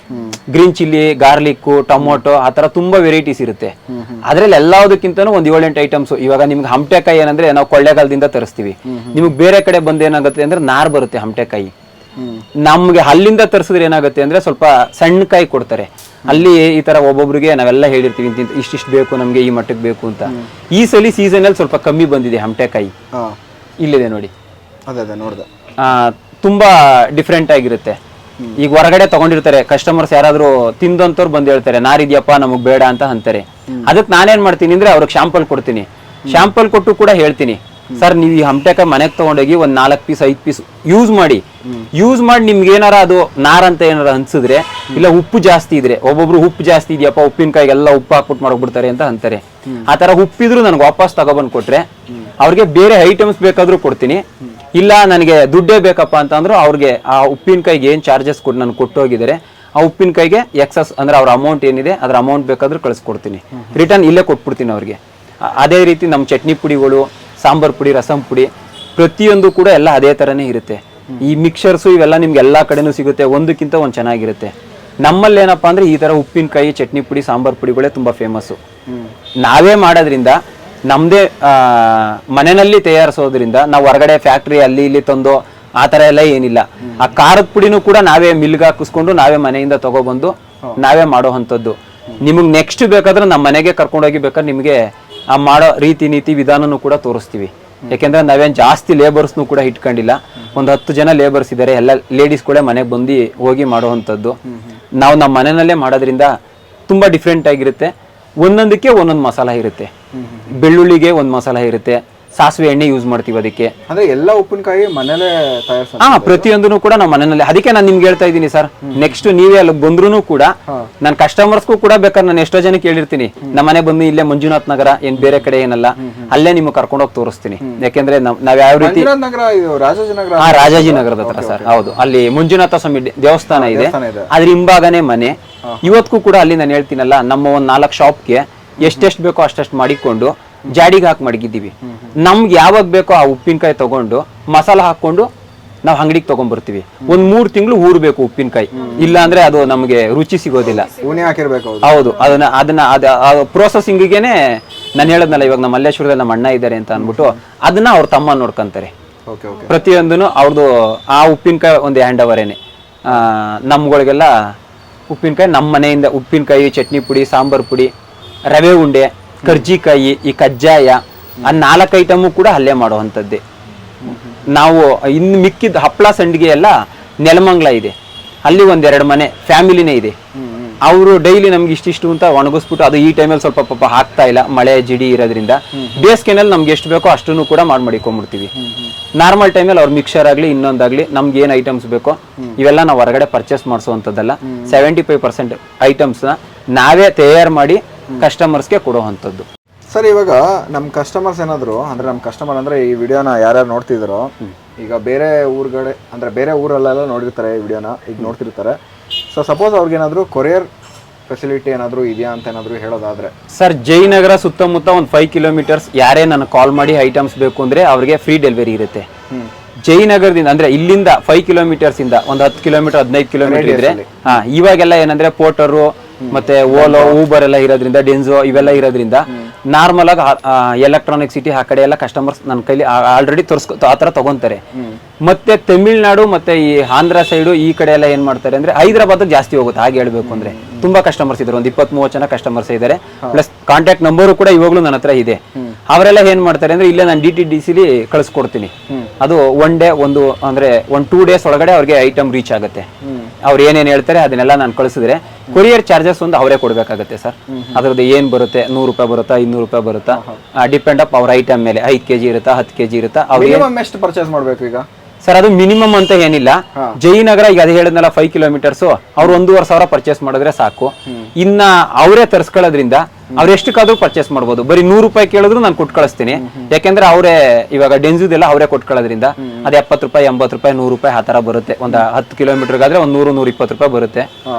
ಗ್ರೀನ್ ಚಿಲ್ಲಿ, ಗಾರ್ಲಿಕ್, ಟೊಮೊಟೊ ಆ ತರ ತುಂಬಾ ವೆರೈಟೀಸ್ ಇರುತ್ತೆ. ಅದ್ರಲ್ಲಿ ಎಲ್ಲದಕ್ಕಿಂತನೂ ಒಂದು 7-8 ಐಟಮ್ಸ್. ಇವಾಗ ನಿಮ್ಗೆ ಹಮಟೆಕಾಯಿ ಏನಂದ್ರೆ ನಾವು ಕೊಳ್ಳೆಗಾಲದಿಂದ ತರಿಸ್ತೀವಿ. ನಿಮ್ಗೆ ಬೇರೆ ಕಡೆ ಬಂದು ಏನಾಗುತ್ತೆ ಅಂದ್ರೆ ನಾರ್ ಬರುತ್ತೆ ಹಮಟೆಕಾಯಿ. ನಮ್ಗೆ ಅಲ್ಲಿಂದ ತರಿಸಿದ್ರೆ ಏನಾಗುತ್ತೆ ಅಂದ್ರೆ ಸ್ವಲ್ಪ ಸಣ್ಣ ಕಾಯಿ ಕೊಡ್ತಾರೆ. ಅಲ್ಲಿ ಈ ತರ ಒಬ್ಬೊಬ್ರಿಗೆ ನಾವೆಲ್ಲ ಹೇಳಿರ್ತೀವಿ ಇಷ್ಟಿಷ್ಟು ಬೇಕು ನಮ್ಗೆ, ಈ ಮಟ್ಟಕ್ಕೆ ಬೇಕು ಅಂತ. ಈ ಸಲ ಸೀಸನ್ ಅಲ್ಲಿ ಸ್ವಲ್ಪ ಕಮ್ಮಿ ಬಂದಿದೆ ಹಮಟೆಕಾಯಿ. ಇಲ್ಲಿದೆ ನೋಡಿ, ತುಂಬಾ ಡಿಫ್ರೆಂಟ್ ಆಗಿರುತ್ತೆ. ಈಗ ಹೊರಗಡೆ ತಗೊಂಡಿರ್ತಾರೆ ಕಸ್ಟಮರ್ಸ್, ಯಾರಾದ್ರೂ ತಿಂದಂತವ್ರು ಬಂದು ಹೇಳ್ತಾರೆ ನಾರಿದ್ಯಪ್ಪ ನಮಗ್ ಬೇಡ ಅಂತ ಅಂತಾರೆ. ಅದಕ್ಕೆ ನಾನೇನ್ ಮಾಡ್ತೀನಿ ಅಂದ್ರೆ ಅವ್ರಿಗೆ ಶಾಂಪಲ್ ಕೊಡ್ತೀನಿ. ಶಾಂಪಲ್ ಕೊಟ್ಟು ಕೂಡ ಹೇಳ್ತೀನಿ, ಸರ್ ನೀವು ಈ ಹಮಟೆಕಾಯಿ ಮನೆಗೆ ತಗೊಂಡೋಗಿ ಒಂದ್ 4 ಪೀಸ್ 5 ಪೀಸ್ ಯೂಸ್ ಮಾಡಿ ನಿಮ್ಗೆ ಏನಾರ ಅದು ನಾರ್ ಅಂತ ಏನಾರ ಅನ್ಸಿದ್ರೆ, ಇಲ್ಲ ಉಪ್ಪು ಜಾಸ್ತಿ ಇದ್ರೆ, ಒಬ್ಬೊಬ್ರು ಉಪ್ಪು ಜಾಸ್ತಿ ಇದೆಯಪ್ಪ ಉಪ್ಪಿನಕಾಯಿಗೆಲ್ಲ ಉಪ್ಪು ಹಾಕ್ಬಿಟ್ಟು ಮಾಡ್ಬಿಡ್ತಾರೆ ಅಂತ ಅಂತಾರೆ. ಆ ತರ ಉಪ್ಪಿದ್ರು ನನಗೆ ವಾಪಸ್ ತಗೊಬಂದ್ ಕೊಟ್ರೆ ಅವ್ರಿಗೆ ಬೇರೆ ಐಟಮ್ಸ್ ಬೇಕಾದ್ರೂ ಕೊಡ್ತೀನಿ. ಇಲ್ಲ ನನಗೆ ದುಡ್ಡೇ ಬೇಕಪ್ಪ ಅಂತ ಅಂದ್ರು ಅವ್ರಿಗೆ ಆ ಉಪ್ಪಿನಕಾಯಿಗೆ ಏನ್ ಚಾರ್ಜಸ್ ಕೊಟ್ಟು ನಾನು ಕೊಟ್ಟು ಹೋಗಿದ್ದಾರೆ ಆ ಉಪ್ಪಿನಕಾಯಿಗೆ ಎಕ್ಸಸ್ ಅಂದ್ರೆ ಅವ್ರ ಅಮೌಂಟ್ ಏನಿದೆ ಅದ್ರ ಅಮೌಂಟ್ ಬೇಕಾದ್ರೂ ಕಳಿಸ್ಕೊಡ್ತೀನಿ, ರಿಟರ್ನ್ ಇಲ್ಲೇ ಕೊಟ್ಬಿಡ್ತೀನಿ ಅವ್ರಿಗೆ. ಅದೇ ರೀತಿ ನಮ್ಮ ಚಟ್ನಿ ಪುಡಿಗಳು, ಸಾಂಬಾರ್ ಪುಡಿ, ರಸಂ ಪುಡಿ ಪ್ರತಿಯೊಂದು ಕೂಡ ಎಲ್ಲ ಅದೇ ತರನೇ ಇರುತ್ತೆ. ಈ ಮಿಕ್ಸರ್ಸು ಇವೆಲ್ಲ ನಿಮ್ಗೆ ಎಲ್ಲಾ ಕಡೆನೂ ಸಿಗುತ್ತೆ, ಒಂದಕ್ಕಿಂತ ಒಂದು ಚೆನ್ನಾಗಿರುತ್ತೆ. ನಮ್ಮಲ್ಲಿ ಏನಪ್ಪಾ ಅಂದ್ರೆ ಈ ತರ ಉಪ್ಪಿನಕಾಯಿ, ಚಟ್ನಿ ಪುಡಿ, ಸಾಂಬಾರ್ ಪುಡಿಗಳೇ ತುಂಬಾ ಫೇಮಸ್ಸು. ನಾವೇ ಮಾಡೋದ್ರಿಂದ, ನಮ್ದೇ ಮನೆಯಲ್ಲಿ ತಯಾರಿಸೋದ್ರಿಂದ, ನಾವು ಹೊರಗಡೆ ಫ್ಯಾಕ್ಟ್ರಿ ಅಲ್ಲಿ ಇಲ್ಲಿ ತಂದು ಆ ತರ ಎಲ್ಲ ಏನಿಲ್ಲ. ಆ ಖಾರದ ಪುಡಿನೂ ಕೂಡ ನಾವೇ ಮಿಲ್ಗೆ ಹಾಕಿಸ್ಕೊಂಡು ನಾವೇ ಮನೆಯಿಂದ ತಗೊಬಂದು ನಾವೇ ಮಾಡೋ ಅಂಥದ್ದು. ನಿಮಗೆ ನೆಕ್ಸ್ಟ್ ಬೇಕಾದ್ರೆ ನಮ್ಮ ಮನೆಗೆ ಕರ್ಕೊಂಡೋಗಿ ಬೇಕಾದ್ರೆ ನಿಮಗೆ ಆ ಮಾಡೋ ರೀತಿ ನೀತಿ ವಿಧಾನನೂ ಕೂಡ ತೋರಿಸ್ತೀವಿ. ಯಾಕೆಂದ್ರೆ ನಾವೇನ್ ಜಾಸ್ತಿ ಲೇಬರ್ಸ್ನು ಕೂಡ ಇಟ್ಕೊಂಡಿಲ್ಲ, ಒಂದು 10 ಜನ ಲೇಬರ್ಸ್ ಇದ್ದಾರೆ, ಎಲ್ಲ ಲೇಡೀಸ್ ಕೂಡ ಮನೆಗೆ ಬಂದು ಹೋಗಿ ಮಾಡುವಂಥದ್ದು. ನಾವು ನಮ್ಮ ಮನೆಯಲ್ಲೇ ಮಾಡೋದ್ರಿಂದ ತುಂಬಾ ಡಿಫ್ರೆಂಟ್ ಆಗಿರುತ್ತೆ. ಒಂದೊಂದಕ್ಕೆ ಒಂದೊಂದು ಮಸಾಲ ಇರುತ್ತೆ. ಬೆಳ್ಳುಳ್ಳಿಗೆ ಒಂದು ಮಸಾಲ ಇರುತ್ತೆ, ಸಾಸಿವೆ ಎಣ್ಣೆ ಯೂಸ್ ಮಾಡ್ತೀವಿ ಅದಕ್ಕೆ. ಅಂದ್ರೆ ಎಲ್ಲ ಉಪ್ಪಿನಕಾಯಿ ಮನೇಲೆ ತಯಾರಿಸ ಪ್ರತಿಯೊಂದೂ ಕೂಡ ನಾವು ಮನೆಯಲ್ಲಿ. ಅದಕ್ಕೆ ನಾನು ನಿಮ್ಗೆ ಹೇಳ್ತಾ ಇದ್ದೀನಿ ಸರ್, ನೆಕ್ಸ್ಟ್ ನೀವೇ ಅಲ್ಲಿ ಬಂದ್ರು ಕೂಡ ನನ್ನ ಕಸ್ಟಮರ್ಸ್ಗೂ ಕೂಡ ಬೇಕಾದ್ರೆ ನಾನು ಎಷ್ಟೋ ಜನಕ್ಕೆ ಹೇಳಿರ್ತೀನಿ, ನಮ್ಮ ಮನೆ ಬಂದು ಇಲ್ಲೇ ಮಂಜುನಾಥ್ ನಗರ, ಏನ್ ಬೇರೆ ಕಡೆ ಏನಲ್ಲ, ಅಲ್ಲೇ ನಿಮ್ಗೆ ಕರ್ಕೊಂಡೋಗಿ ತೋರಿಸ್ತೀನಿ. ಯಾಕೆಂದ್ರೆ ನಾವ್ ಯಾವ ರೀತಿ ರಾಜಾಜಿನಗರದ ಹತ್ರ ಸರ್, ಹೌದು, ಅಲ್ಲಿ ಮಂಜುನಾಥ ಸ್ವಾಮಿ ದೇವಸ್ಥಾನ ಇದೆ, ಅದ್ರ ಹಿಂಭಾಗನೇ ಮನೆ. ಇವತ್ತಿಗೂ ಕೂಡ ಅಲ್ಲಿ ನಾನು ಹೇಳ್ತೀನಲ್ಲ, ನಮ್ಮ ಒಂದ್ 4 ಶಾಪ್ಗೆ ಎಷ್ಟೆಷ್ಟು ಬೇಕೋ ಅಷ್ಟಷ್ಟು ಮಾಡಿಕೊಂಡು ಜಾಡಿಗೆ ಹಾಕಿ ಮಡಗಿದ್ದೀವಿ. ನಮ್ಗೆ ಯಾವಾಗ ಬೇಕೋ ಆ ಉಪ್ಪಿನಕಾಯಿ ತಗೊಂಡು ಮಸಾಲ ಹಾಕೊಂಡು ನಾವು ಅಂಗಡಿಗೆ ತಗೊಂಡ್ಬರ್ತೀವಿ. ಒಂದ್ 3 ತಿಂಗಳು ಊರ್ಬೇಕು ಉಪ್ಪಿನಕಾಯಿ, ಇಲ್ಲ ಅಂದ್ರೆ ಅದು ನಮಗೆ ರುಚಿ ಸಿಗೋದಿಲ್ಲ. ಹೌದು, ಅದನ್ನ ಪ್ರೋಸೆಸಿಂಗಿಗೆನೆ ನಾನು ಹೇಳದ್ನಲ್ಲ, ಇವಾಗ ನಮ್ಮ ಮಲ್ಲೇಶ್ವರದಲ್ಲಿ ನಮ್ಮ ಅಣ್ಣ ಇದ್ದಾರೆ ಅಂತ ಅನ್ಬಿಟ್ಟು ಅದನ್ನ ಅವ್ರ ತಮ್ಮ ನೋಡ್ಕೊಂತಾರೆ. ಪ್ರತಿಯೊಂದನು ಅವ್ರದ್ದು ಆ ಉಪ್ಪಿನಕಾಯಿ ಒಂದು ಹ್ಯಾಂಡ್ ಓವರೇನೆ. ನಮ್ಗಳಿಗೆಲ್ಲ ಉಪ್ಪಿನಕಾಯಿ ನಮ್ಮ ಮನೆಯಿಂದ ಉಪ್ಪಿನಕಾಯಿ, ಚಟ್ನಿ ಪುಡಿ, ಸಾಂಬಾರ್ ಪುಡಿ, ರವೆ ಉಂಡೆ, ಕರ್ಜಿಕಾಯಿ, ಈ ಕಜ್ಜಾಯ, ಆ 4 ಐಟಮು ಕೂಡ ಅಲ್ಲೇ ಮಾಡುವಂಥದ್ದೇ. ನಾವು ಇನ್ನು ಮಿಕ್ಕಿದ ಹಪ್ಪಳ ಸಂಡಿಗೆ ಎಲ್ಲ ನೆಲಮಂಗ್ಲ ಇದೆ, ಅಲ್ಲಿ 1-2 ಮನೆ ಫ್ಯಾಮಿಲಿನೇ ಇದೆ. ಅವರು ಡೈಲಿ ನಮ್ಗೆ ಇಷ್ಟಿಷ್ಟು ಅಂತ ಒಣಗಿಸ್ಬಿಟ್ಟು, ಅದು ಈ ಟೈಮಲ್ಲಿ ಸ್ವಲ್ಪ ಪಾಪ ಹಾಕ್ತಾ ಇಲ್ಲ, ಮಳೆ ಜಿಡಿ ಇರೋದ್ರಿಂದ. ಬೇಸಿಗೆನಲ್ಲಿ ನಮ್ಗೆ ಎಷ್ಟು ಬೇಕೋ ಅಷ್ಟನ್ನು ಕೂಡ ಮಾಡಿಕೊಂಡ್ಬಿಡ್ತೀವಿ. ನಾರ್ಮಲ್ ಟೈಮಲ್ಲಿ ಅವ್ರ ಮಿಕ್ಸರ್ ಆಗಲಿ ಇನ್ನೊಂದಾಗ್ಲಿ ನಮ್ಗೆ ಏನು ಐಟಮ್ಸ್ ಬೇಕೋ ಇವೆಲ್ಲ ನಾವು ಹೊರಗಡೆ ಪರ್ಚೇಸ್ ಮಾಡಿಸುವಂಥದ್ದಲ್ಲ. 75% ಐಟಮ್ಸ್ನ ನಾವೇ ತಯಾರು ಮಾಡಿ ಕಸ್ಟಮರ್ಸ್ಗೆ ಕೊಡುವಂಥದ್ದು. ಸರ್, ಇವಾಗ ನಮ್ಮ ಕಸ್ಟಮರ್ಸ್ ಏನಾದ್ರು ಅಂದ್ರೆ, ನಮ್ಮ ಕಸ್ಟಮರ್ ಅಂದ್ರೆ ಈ ವಿಡಿಯೋನ ಯಾರ್ಯಾರು ನೋಡ್ತಿದ್ರು, ಈಗ ಬೇರೆ ಊರುಗಡೆ ಅಂದ್ರೆ ಬೇರೆ ಊರಲ್ಲೆಲ್ಲ ನೋಡಿರ್ತಾರೆ ಈ ವಿಡಿಯೋನ, ಈಗ ನೋಡ್ತಿರ್ತಾರೆ. ಸೊ ಸಪೋಸ್ ಅವ್ರಿಗೇನಾದ್ರು ಕೊರಿಯರ್ ಫೆಸಿಲಿಟಿ ಏನಾದ್ರು ಇದೆಯಾ ಅಂತ ಏನಾದ್ರು ಹೇಳೋದಾದ್ರೆ? ಸರ್, ಜಯನಗರ ಸುತ್ತಮುತ್ತ ಒಂದು 5 ಕಿಲೋಮೀಟರ್ಸ್ ಯಾರೇ ನನಗೆ ಕಾಲ್ ಮಾಡಿ ಐಟಮ್ಸ್ ಬೇಕು ಅಂದ್ರೆ ಅವ್ರಿಗೆ ಫ್ರೀ ಡೆಲಿವರಿ ಇರುತ್ತೆ. ಜಯನಗರದಿಂದ ಅಂದ್ರೆ ಇಲ್ಲಿಂದ 5 ಕಿಲೋಮೀಟರ್ಸ್ ಇಂದ ಒಂದು 10 ಕಿಲೋಮೀಟರ್ 15 ಕಿಲೋಮೀಟರ್ ಇದ್ರೆ, ಇವಾಗೆಲ್ಲ ಏನಂದ್ರೆ ಪೋರ್ಟರು ಮತ್ತೆ ಓಲೋ ಊಬರ್ ಎಲ್ಲ ಇರೋದ್ರಿಂದ ಡೆನ್ಸೋ ಇವೆಲ್ಲ ಇರೋದ್ರಿಂದ ನಾರ್ಮಲ್ ಆಗಿ ಎಲೆಕ್ಟ್ರಾನಿಕ್ ಸಿಟಿ ಆ ಕಡೆ ಎಲ್ಲ ಕಸ್ಟಮರ್ಸ್ ನನ್ನ ಕೈಲಿ ಆಲ್ರೆಡಿ ಆ ಥರ ತಗೊಂತಾರೆ. ಮತ್ತೆ ತಮಿಳ್ನಾಡು ಮತ್ತೆ ಈ ಆಂಧ್ರ ಸೈಡು ಈ ಕಡೆ ಎಲ್ಲ ಏನ್ ಮಾಡ್ತಾರೆ ಅಂದ್ರೆ ಹೈದರಾಬಾದ್ ಜಾಸ್ತಿ ಹೋಗುತ್ತೆ. ಹಾಗೆ ಹೇಳ್ಬೇಕು ಅಂದ್ರೆ ತುಂಬಾ ಕಸ್ಟಮರ್ಸ್ ಇದ್ದಾರೆ, ಒಂದು 20-30 ಜನ ಕಸ್ಟಮರ್ಸ್ ಇದ್ದಾರೆ. ಪ್ಲಸ್ ಕಾಂಟ್ಯಾಕ್ಟ್ ನಂಬರು ಕೂಡ ಇವಾಗಲೂ ನನ್ನ ಹತ್ರ ಇದೆ. ಅವರೆಲ್ಲ ಏನ್ ಮಾಡ್ತಾರೆ ಅಂದ್ರೆ ಇಲ್ಲೇ ನಾನು DTDCಲಿ ಕಳಿಸ್ಕೊಡ್ತೀನಿ. ಅದು ಒಂದು ಅಂದ್ರೆ 1-2 ಡೇಸ್ ಒಳಗಡೆ ಅವ್ರಿಗೆ ಐಟಮ್ ರೀಚ್ ಆಗುತ್ತೆ. ಅವ್ರು ಏನೇನು ಹೇಳ್ತಾರೆ ಅದನ್ನೆಲ್ಲ ನಾನು ಕಳಿಸಿದ್ರೆ ಕೊರಿಯರ್ ಚಾರ್ಜಸ್ ಒಂದು ಅವರೇ ಕೊಡ್ಬೇಕಾಗುತ್ತೆ ಸರ್. ಅದ್ರದ್ದು ಏನ್ ಬರುತ್ತೆ, 100 ರೂಪಾಯಿ ಬರುತ್ತಾ, 200 ರೂಪಾಯಿ ಬರುತ್ತಾ, ಡಿಪೆಂಡ್ ಅಪ್ ಅವ್ರ ಐಟಮ್ ಮೇಲೆ. 5 kg ಇರುತ್ತಾ, 10 kg ಇರುತ್ತಾ, ಮಿನಿಮಮ್ ಎಷ್ಟು ಪರ್ಚೇಸ್ ಮಾಡ್ಬೇಕು ಈಗ ಸರ್? ಅದು ಮಿನಿಮಮ್ ಅಂತ ಏನಿಲ್ಲ. ಜಯನಗರ ಈಗ ಅದು ಹೇಳಿದ್ನಲ್ಲ 5 ಕಿಲೋಮೀಟರ್ಸ್, ಅವ್ರು 1,500 ಪರ್ಚೇಸ್ ಮಾಡಿದ್ರೆ ಸಾಕು. ಇನ್ನ ಅವರೇ ತರಿಸ್ಕೊಳ್ಳೋದ್ರಿಂದ ಅವ್ರು ಎಷ್ಟಕ್ಕಾದ್ರೂ ಪರ್ಚೇಸ್ ಮಾಡ್ಬೋದು. ಬರೀ 100 ರೂಪಾಯಿ ಕೇಳಿದ್ರು ನಾನು ಕೊಟ್ಟು ಕಳಿಸ್ತೀನಿ. ಯಾಕೆಂದ್ರೆ ಅವರೇ ಇವಾಗ ಡೆನ್ಸುದೆಲ್ಲ ಅವರೇ ಕೊಟ್ಕೊಳ್ಳೋದ್ರಿಂದ ಅದು 70 ರೂಪಾಯಿ, 80 ರೂಪಾಯಿ, 100 ರೂಪಾಯಿ ಆ ತರ ಬರುತ್ತೆ. ಒಂದು 10 ಕಿಲೋಮೀಟರ್ಗಾದ್ರೆ ಒಂದು 100-120 ರೂಪಾಯಿ ಬರುತ್ತೆ.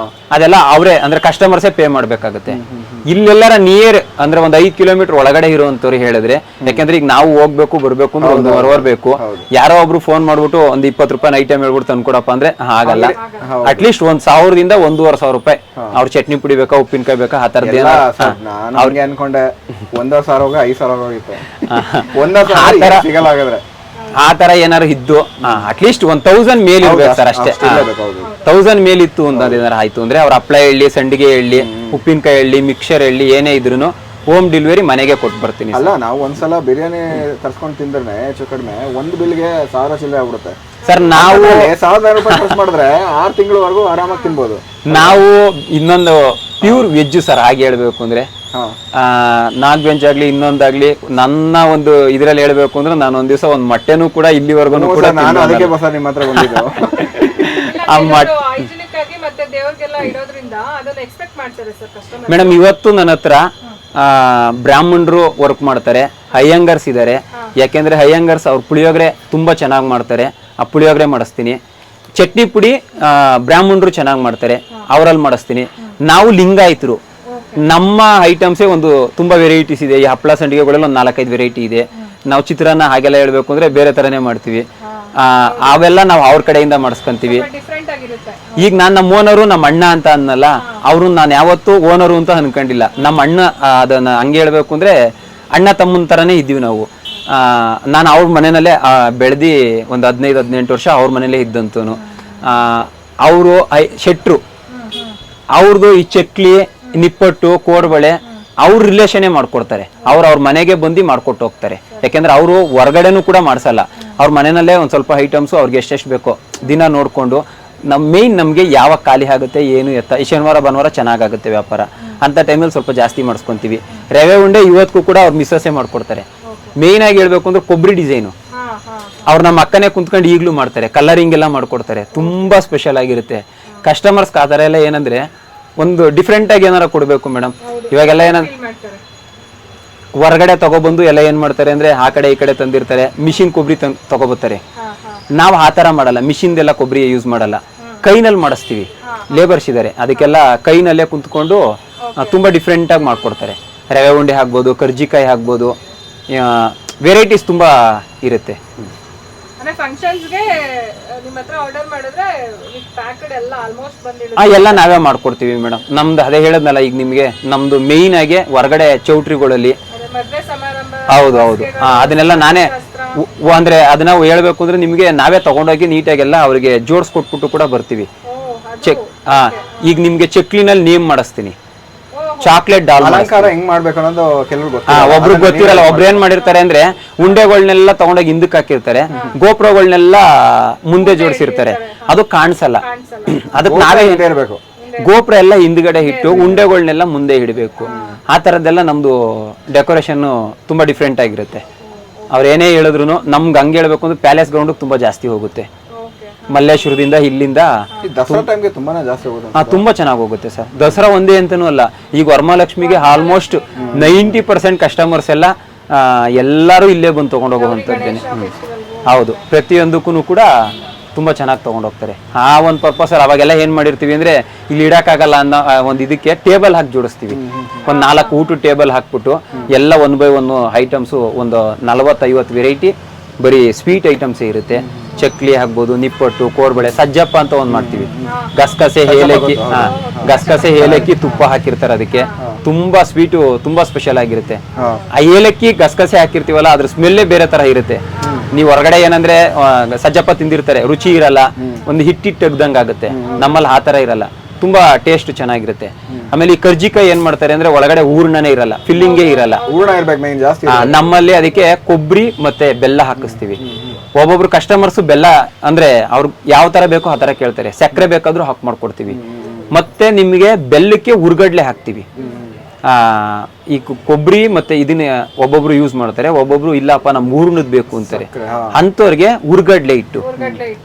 ಅದೆಲ್ಲ ಅವರೇ ಅಂದ್ರೆ ಕಸ್ಟಮರ್ಸೇ ಪೇ ಮಾಡ್ಬೇಕಾಗುತ್ತೆ. ಇಲ್ಲೆಲ್ಲರ ನಿಯರ್ ಅಂದ್ರೆ ಒಂದು 5 ಕಿಲೋಮೀಟರ್ ಒಳಗಡೆ ಇರುವಂತವ್ರು ಹೇಳಿದ್ರೆ, ಯಾಕಂದ್ರೆ ಈಗ ನಾವು ಹೋಗ್ಬೇಕು ಬರ್ಬೇಕು ಅಂದ್ರೆ 1 ಅವರ್ ಬೇಕು. ಯಾರೋ ಒಬ್ರು ಫೋನ್ ಮಾಡ್ಬಿಟ್ಟು ಒಂದು 20 ರೂಪಾಯಿ ಐಟಮ್ ಹೇಳ್ಬಿಟ್ಟು ತಂದ್ಕೊಡಪ್ಪ ಅಂದ್ರೆ ಆಗಲ್ಲ. ಅಟ್ಲೀಸ್ಟ್ 1,000ದಿಂದ 1,500 ರೂಪಾಯಿ ಅವ್ರ ಚಟ್ನಿ ಪುಡಿ ಬೇಕಾ, ಉಪ್ಪಿನಕಾಯಿ ಬೇಕಾ, ಆ ತರದ್ದು ಅವ್ರಿಗೆ ಅನ್ಕೊಂಡೆ 1,000 ಹೋಗ 5,000 ಹೋಗಿತ್ತು. 1,000 ಸಿಗಲ್ಲ ಹಾಗಾದ್ರೆ. ಆ ತರ ಏನಾರು ಇದ್ದು ಅಟ್ಲೀಸ್ಟ್ 1,000 ಮೇಲ್ ಇರ್ಬೇಕು ಸರ್ ಅಷ್ಟೇ. 1,000 ಮೇಲ್ ಇತ್ತು ಏನಾರು ಆಯ್ತು ಅಂದ್ರೆ ಅವ್ರ ಹಪ್ಪಳ ಎಳ್ಳಿ, ಸಂಡಿಗೆ ಎಳ್ಳಿ, ಉಪ್ಪಿನಕಾಯಿ ಎಳ್ಳಿ, ಮಿಕ್ಸರ್ ಎಳ್ಳಿ ಏನೇ ಇದ್ರು ಹೋಮ್ ಡೆಲಿವರಿ ಮನೆಗೆ ಕೊಟ್ಟು ಬರ್ತೀನಿ. ಅಲ್ಲ, ನಾವು ಒಂದ್ಸಲ ಬಿರಿಯಾನಿ ತರ್ಸ್ಕೊಂಡು ತಿಂದ್ರೆ ಹೆಚ್ಚು ಕಡಿಮೆ ಒಂದು ಬಿಲ್ಗೆ 1000 ಚಿಲ್ಲರೆ ಆಗ್ಬಿಡುತ್ತೆ ಸರ್. ನಾವು 1,000 ರೂಪಾಯಿ ಖರ್ಚು ಮಾಡಿದ್ರೆ 6 ತಿಂಗಳವರೆಗೂ ಆರಾಮಾಗಿ ತಿನ್ಬೋದು. ನಾವು ಇನ್ನೊಂದು ಪ್ಯೂರ್ ವೆಜ್ ಸರ್. ಹಾಗೆ ಹೇಳ್ಬೇಕು ಅಂದ್ರೆ ನಾನ್ ವೆಜ್ ಆಗ್ಲಿ ಇನ್ನೊಂದಾಗ್ಲಿ ನನ್ನ ಒಂದು ಇದ್ರಲ್ಲಿ ಹೇಳ್ಬೇಕು ಅಂದ್ರೆ ನಾನು ಒಂದ್ ದಿವಸ ಒಂದ್ ಮೊಟ್ಟೆನೂ ಕೂಡ ಇಲ್ಲಿವರೆಗೂ ಕೂಡ ನಾನು ಅದಕ್ಕೆ ಬಸ ನಿಮ್ಮ ಹತ್ರ ಬಂದಿದ್ದು. ಮೇಡಮ್ ಇವತ್ತು ನನ್ನ ಹತ್ರ ಬ್ರಾಹ್ಮಣರು ವರ್ಕ್ ಮಾಡ್ತಾರೆ, ಅಯ್ಯಂಗರ್ಸ್ ಇದ್ದಾರೆ. ಯಾಕೆಂದ್ರೆ ಅಯ್ಯಂಗರ್ಸ್ ಅವ್ರ ಪುಳಿಯೋಗರೆ ತುಂಬಾ ಚೆನ್ನಾಗಿ ಮಾಡ್ತಾರೆ, ಆ ಪುಳಿಯೋಗರೆ ಮಾಡಿಸ್ತೀನಿ. ಚಟ್ನಿ ಪುಡಿ ಬ್ರಾಹ್ಮಣರು ಚೆನ್ನಾಗಿ ಮಾಡ್ತಾರೆ, ಅವರಲ್ಲಿ ಮಾಡಿಸ್ತೀನಿ. ನಾವು ಲಿಂಗಾಯತರು, ನಮ್ಮ ಐಟಮ್ಸೇ ಒಂದು ತುಂಬಾ ವೆರೈಟೀಸ್ ಇದೆ. ಈ ಹಪ್ಪಳ ಸಂಡಿಗೆಗಳೆಲ್ಲ ಒಂದು 4-5 ವೆರೈಟಿ ಇದೆ. ನಾವು ಚಿತ್ರಾನ್ನ ಹಾಗೆಲ್ಲ ಹೇಳ್ಬೇಕು ಅಂದ್ರೆ ಬೇರೆ ತರನೇ ಮಾಡ್ತೀವಿ. ಅವೆಲ್ಲ ನಾವು ಅವ್ರ ಕಡೆಯಿಂದ ಮಾಡಿಸ್ಕೊಂತೀವಿ. ಈಗ ನಾನು ನಮ್ಮ ಓನರು, ನಮ್ಮ ಅಣ್ಣ ಅಂತ ಅನ್ನಲ್ಲ, ಅವ್ರು ನಾನು ಯಾವತ್ತೂ ಓನರು ಅಂತ ಅನ್ಕೊಂಡಿಲ್ಲ. ನಮ್ಮ ಅಣ್ಣ ಅದನ್ನ ಹಂಗೆ ಹೇಳ್ಬೇಕು ಅಂದ್ರೆ ಅಣ್ಣ ತಮ್ಮನ ತರನೇ ಇದ್ದೀವಿ ನಾವು. ನಾನು ಅವ್ರ ಮನೆಯಲ್ಲೇ ಬೆಳೆದಿ ಒಂದು 15-18 ವರ್ಷ ಅವ್ರ ಮನೇಲೇ ಇದ್ದಂತನು. ಅವರು ಶೆಟ್ರು, ಅವ್ರದ್ದು ಈ ಚಕ್ಲಿ, ನಿಪ್ಪಟ್ಟು, ಕೋಡ್ಬಳೆ ಅವ್ರ ರಿಲೇಷನ್ನೇ ಮಾಡ್ಕೊಡ್ತಾರೆ. ಅವ್ರ ಮನೆಗೆ ಬಂದು ಮಾಡ್ಕೊಟ್ಟು ಹೋಗ್ತಾರೆ. ಯಾಕೆಂದ್ರೆ ಅವರು ಹೊರಗಡೆನೂ ಕೂಡ ಮಾಡ್ಸಲ್ಲ, ಅವ್ರ ಮನೆಯಲ್ಲೇ ಒಂದು ಸ್ವಲ್ಪ ಐಟಮ್ಸು ಅವ್ರಿಗೆ ಎಷ್ಟೆಷ್ಟು ಬೇಕೋ ದಿನ ನೋಡಿಕೊಂಡು ಮೇಯ್ನ್ ನಮಗೆ ಯಾವಾಗ ಖಾಲಿ ಆಗುತ್ತೆ ಏನು ಎತ್ತ, ಈ ಶನಿವಾರ ಭಾನುವಾರ ಚೆನ್ನಾಗಾಗುತ್ತೆ ವ್ಯಾಪಾರ ಅಂತ ಟೈಮಲ್ಲಿ ಸ್ವಲ್ಪ ಜಾಸ್ತಿ ಮಾಡಿಸ್ಕೊಂತೀವಿ. ರವೆ ಉಂಡೆ ಇವತ್ತಿಗೂ ಕೂಡ ಅವ್ರ ಮಿಸ್ಸಸ್ಸೇ ಮಾಡ್ಕೊಡ್ತಾರೆ. ಮೇಯ್ನ್ ಆಗಿ ಹೇಳ್ಬೇಕು ಅಂದ್ರೆ ಕೊಬ್ಬರಿ ಡಿಸೈನು ಅವ್ರು ನಮ್ಮ ಅಕ್ಕನೇ ಕುಂತ್ಕೊಂಡು ಈಗಲೂ ಮಾಡ್ತಾರೆ. ಕಲರಿಂಗ್ ಎಲ್ಲ ಮಾಡ್ಕೊಡ್ತಾರೆ, ತುಂಬಾ ಸ್ಪೆಷಲ್ ಆಗಿರುತ್ತೆ. ಕಸ್ಟಮರ್ಸ್ ಆ ಥರ ಎಲ್ಲ ಏನಂದ್ರೆ ಒಂದು ಡಿಫ್ರೆಂಟ್ ಆಗಿ ಏನಾರ ಕೊಡಬೇಕು ಮೇಡಮ್. ಇವಾಗೆಲ್ಲ ಹೊರಗಡೆ ತಗೊಬಂದು ಎಲ್ಲ ಏನ್ ಮಾಡ್ತಾರೆ ಅಂದ್ರೆ ಆ ಕಡೆ ಈ ಕಡೆ ತಂದಿರ್ತಾರೆ, ಮಿಷಿನ್ ಕೊಬ್ಬರಿ ತಗೊಬರ್ತಾರೆ. ನಾವು ಆ ತರ ಮಾಡಲ್ಲ, ಮಿಷಿನ್ದೆಲ್ಲ ಕೊಬ್ಬರಿ ಯೂಸ್ ಮಾಡಲ್ಲ, ಕೈನಲ್ಲಿ ಮಾಡಿಸ್ತೀವಿ. ಲೇಬರ್ಸ್ ಇದ್ದಾರೆ, ಅದಕ್ಕೆಲ್ಲ ಕೈನಲ್ಲೇ ಕುಂತ್ಕೊಂಡು ತುಂಬಾ ಡಿಫ್ರೆಂಟ್ ಆಗಿ ಮಾಡ್ಕೊಡ್ತಾರೆ. ರವೆ ಉಂಡೆ ಹಾಕ್ಬೋದು, ಕರ್ಜಿಕಾಯಿ ಹಾಕ್ಬೋದು, ವೆರೈಟೀಸ್ ತುಂಬಾ ಇರುತ್ತೆ. ಎಲ್ಲ ನಾವೇ ಮಾಡ್ಕೊಡ್ತೀವಿ ಮೇಡಮ್. ನಮ್ದು ಅದೇ ಹೇಳದ್ನಲ್ಲ ಈಗ ನಿಮ್ಗೆ, ನಮ್ದು ಮೇಯ್ನ್ ಆಗಿ ಹೊರಗಡೆ ಚೌಟ್ರಿಗಳಲ್ಲಿ ಹೌದು ಅದನ್ನೆಲ್ಲ ನಾನೇ ಅಂದ್ರೆ ಅದನ್ನ ಹೇಳ್ಬೇಕು ಅಂದ್ರೆ ನಿಮ್ಗೆ ನಾವೇ ತಗೊಂಡೋಗಿ ನೀಟಾಗೆಲ್ಲ ಅವ್ರಿಗೆ ಜೋಡಿಸ್ಕೊಟ್ಬಿಟ್ಟು ಕೂಡ ಬರ್ತೀವಿ. ಚೆಕ್ ಈಗ ನಿಮ್ಗೆ ಚಕ್ಲಿನಲ್ಲಿ ನೇಮ್ ಮಾಡಿಸ್ತೀನಿ, ಚಾಕ್ಲೇಟ್ ಡಾಲ್ ಅಲಂಕಾರ ಹೆಂಗ್ ಮಾಡ್ಬೇಕು ಅನ್ನೋದು ಕೆಲವರು ಒಬ್ರಿಗೆ ಗೊತ್ತಿರಲ್ಲ. ಒಬ್ರು ಏನ್ ಮಾಡಿರ್ತಾರೆ ಅಂದ್ರೆ ಉಂಡೆಗಳನ್ನೆಲ್ಲ ತಗೊಂಡೋಗಿ ಹಿಂದಕ್ಕೆ ಹಾಕಿರ್ತಾರೆ, ಗೋಪುರಗಳನ್ನೆಲ್ಲ ಮುಂದೆ ಜೋಡಿಸಿರ್ತಾರೆ, ಅದು ಕಾಣಿಸಲ್ಲ. ಅದಕ್ಕೆ ನಾವೇ ಇರಬೇಕು. ಗೋಪುರ ಎಲ್ಲ ಹಿಂದ್ಗಡೆ ಇಟ್ಟು ಉಂಡೆಗಳನ್ನೆಲ್ಲ ಮುಂದೆ ಇಡಬೇಕು. ಆ ತರದ್ದೆಲ್ಲ ನಮ್ದು ಡೆಕೋರೇಷನ್ ತುಂಬಾ ಡಿಫ್ರೆಂಟ್ ಆಗಿರುತ್ತೆ. ಅವ್ರು ಏನೇ ಹೇಳಿದ್ರು ನಮ್ಗೆ ಹಂಗೆ ಹೇಳ್ಬೇಕು ಅಂದ್ರೆ ಪ್ಯಾಲೇಸ್ ಗ್ರೌಂಡ್ ತುಂಬಾ ಜಾಸ್ತಿ ಹೋಗುತ್ತೆ. ಮಲ್ಲೇಶ್ವರದಿಂದ ಇಲ್ಲಿಂದ ದಸರಾ ಟೈಮ್ಗೆ ತುಂಬಾನೇ ಜಾಸ್ತಿ ಹೋಗುತ್ತೆ. ತುಂಬಾ ಚೆನ್ನಾಗಿ ಹೋಗುತ್ತೆ ಸರ್. ದಸರಾ ಒಂದೇ ಅಂತನೂ ಅಲ್ಲ, ಈಗ ವರಮಹಾಲಕ್ಷ್ಮಿಗೆ ಆಲ್ಮೋಸ್ಟ್ 90% ಕಸ್ಟಮರ್ಸ್ ಎಲ್ಲ ಎಲ್ಲರೂ ಇಲ್ಲೇ ಬಂದು ತಗೊಂಡು ಹೋಗುವಂಥದ್ದೇನೆ. ಹೌದು, ಪ್ರತಿಯೊಂದಕ್ಕೂ ಕೂಡ ತುಂಬಾ ಚೆನ್ನಾಗಿ ತಗೊಂಡೋಗ್ತಾರೆ. ಆ ಒಂದು ಪರ್ಪಸ್ ಅಲ್ಲಿ ಅವಾಗೆಲ್ಲ ಏನ್ ಮಾಡಿರ್ತೀವಿ ಅಂದ್ರೆ ಇಲ್ಲಿ ಇಡಕ್ಕಾಗಲ್ಲ ಅನ್ನೋ ಒಂದು ಇದಕ್ಕೆ ಟೇಬಲ್ ಹಾಕಿ ಜೋಡಿಸ್ತೀವಿ. ಒಂದು 4 ಊಟ ಟೇಬಲ್ ಹಾಕ್ಬಿಟ್ಟು ಎಲ್ಲ 1 by 1 ಐಟಮ್ಸು ಒಂದು 40-50 ವೆರೈಟಿ ಬರೀ ಸ್ವೀಟ್ ಐಟಮ್ಸೇ ಇರುತ್ತೆ. ಚಕ್ಲಿ ಆಗ್ಬೋದು, ನಿಪ್ಪಟ್ಟು, ಕೋರ್ಬಳೆ, ಸಜ್ಜಪ್ಪ ಅಂತ ಒಂದ್ ಮಾಡ್ತೀವಿ. ಗಸಗಸೆ, ಏಲಕ್ಕಿ, ಗಸಗಸೆ, ಏಲಕ್ಕಿ, ತುಪ್ಪ ಹಾಕಿರ್ತಾರೆ. ಅದಕ್ಕೆ ತುಂಬಾ ಸ್ವೀಟು, ತುಂಬಾ ಸ್ಪೆಷಲ್ ಆಗಿರುತ್ತೆ. ಆ ಏಲಕ್ಕಿ ಗಸಗಸೆ ಹಾಕಿರ್ತೀವಲ್ಲ, ಅದ್ರ ಸ್ಮೆಲ್ಲೇ ಬೇರೆ ತರ ಇರುತ್ತೆ. ನೀವು ಹೊರಗಡೆ ಏನಂದ್ರೆ ಸಜ್ಜಪ್ಪ ತಿಂದಿರ್ತಾರೆ, ರುಚಿ ಇರಲ್ಲ, ಒಂದು ಹಿಟ್ಟಿಟ್ಟಗ್ದಂಗೆ ಆಗುತ್ತೆ. ನಮ್ಮಲ್ಲಿ ಆ ತರ ಇರಲ್ಲ, ತುಂಬಾ ಟೇಸ್ಟ್ ಚೆನ್ನಾಗಿರುತ್ತೆ. ಆಮೇಲೆ ಈ ಕರ್ಜಿಕಾಯಿ ಏನ್ ಮಾಡ್ತಾರೆ ಅಂದ್ರೆ ಒಳಗಡೆ ಹೂರ್ಣನೇ ಇರಲ್ಲ, ಫಿಲ್ಲಿಂಗೇ ಇರಲ್ಲ. ಹೂರ್ಣ ಇರ್ಬೇಕು ಮೇನ್ ಜಾಸ್ತಿ. ನಮ್ಮಲ್ಲಿ ಅದಕ್ಕೆ ಕೊಬ್ಬರಿ ಮತ್ತೆ ಬೆಲ್ಲ ಹಾಕಿಸ್ತೀವಿ. ಒಬ್ಬೊಬ್ರು ಕಸ್ಟಮರ್ಸ್ ಬೆಲ್ಲ ಅಂದ್ರೆ ಅವ್ರು ಯಾವ ತರ ಬೇಕೋ ಆ ತರ ಕೇಳ್ತಾರೆ. ಸಕ್ಕರೆ ಬೇಕಾದ್ರೂ ಹಾಕಿ ಮಾಡ್ಕೊಡ್ತೀವಿ. ಮತ್ತೆ ನಿಮಗೆ ಬೆಲ್ಲಕ್ಕೆ ಹುರ್ಗಡ್ಲೆ ಹಾಕ್ತಿವಿ. ಈ ಕೊಬ್ಬರಿ ಮತ್ತೆ ಇದನ್ನ ಒಬ್ಬೊಬ್ರು ಯೂಸ್ ಮಾಡ್ತಾರೆ, ಒಬ್ಬೊಬ್ರು ಇಲ್ಲಪ್ಪ ನಮ್ಗೆ ಹೂರ್ಣದ್ ಬೇಕು ಅಂತಾರೆ. ಅಂತವ್ರಿಗೆ ಹುರ್ಗಡ್ಲೆ ಹಿಟ್ಟು,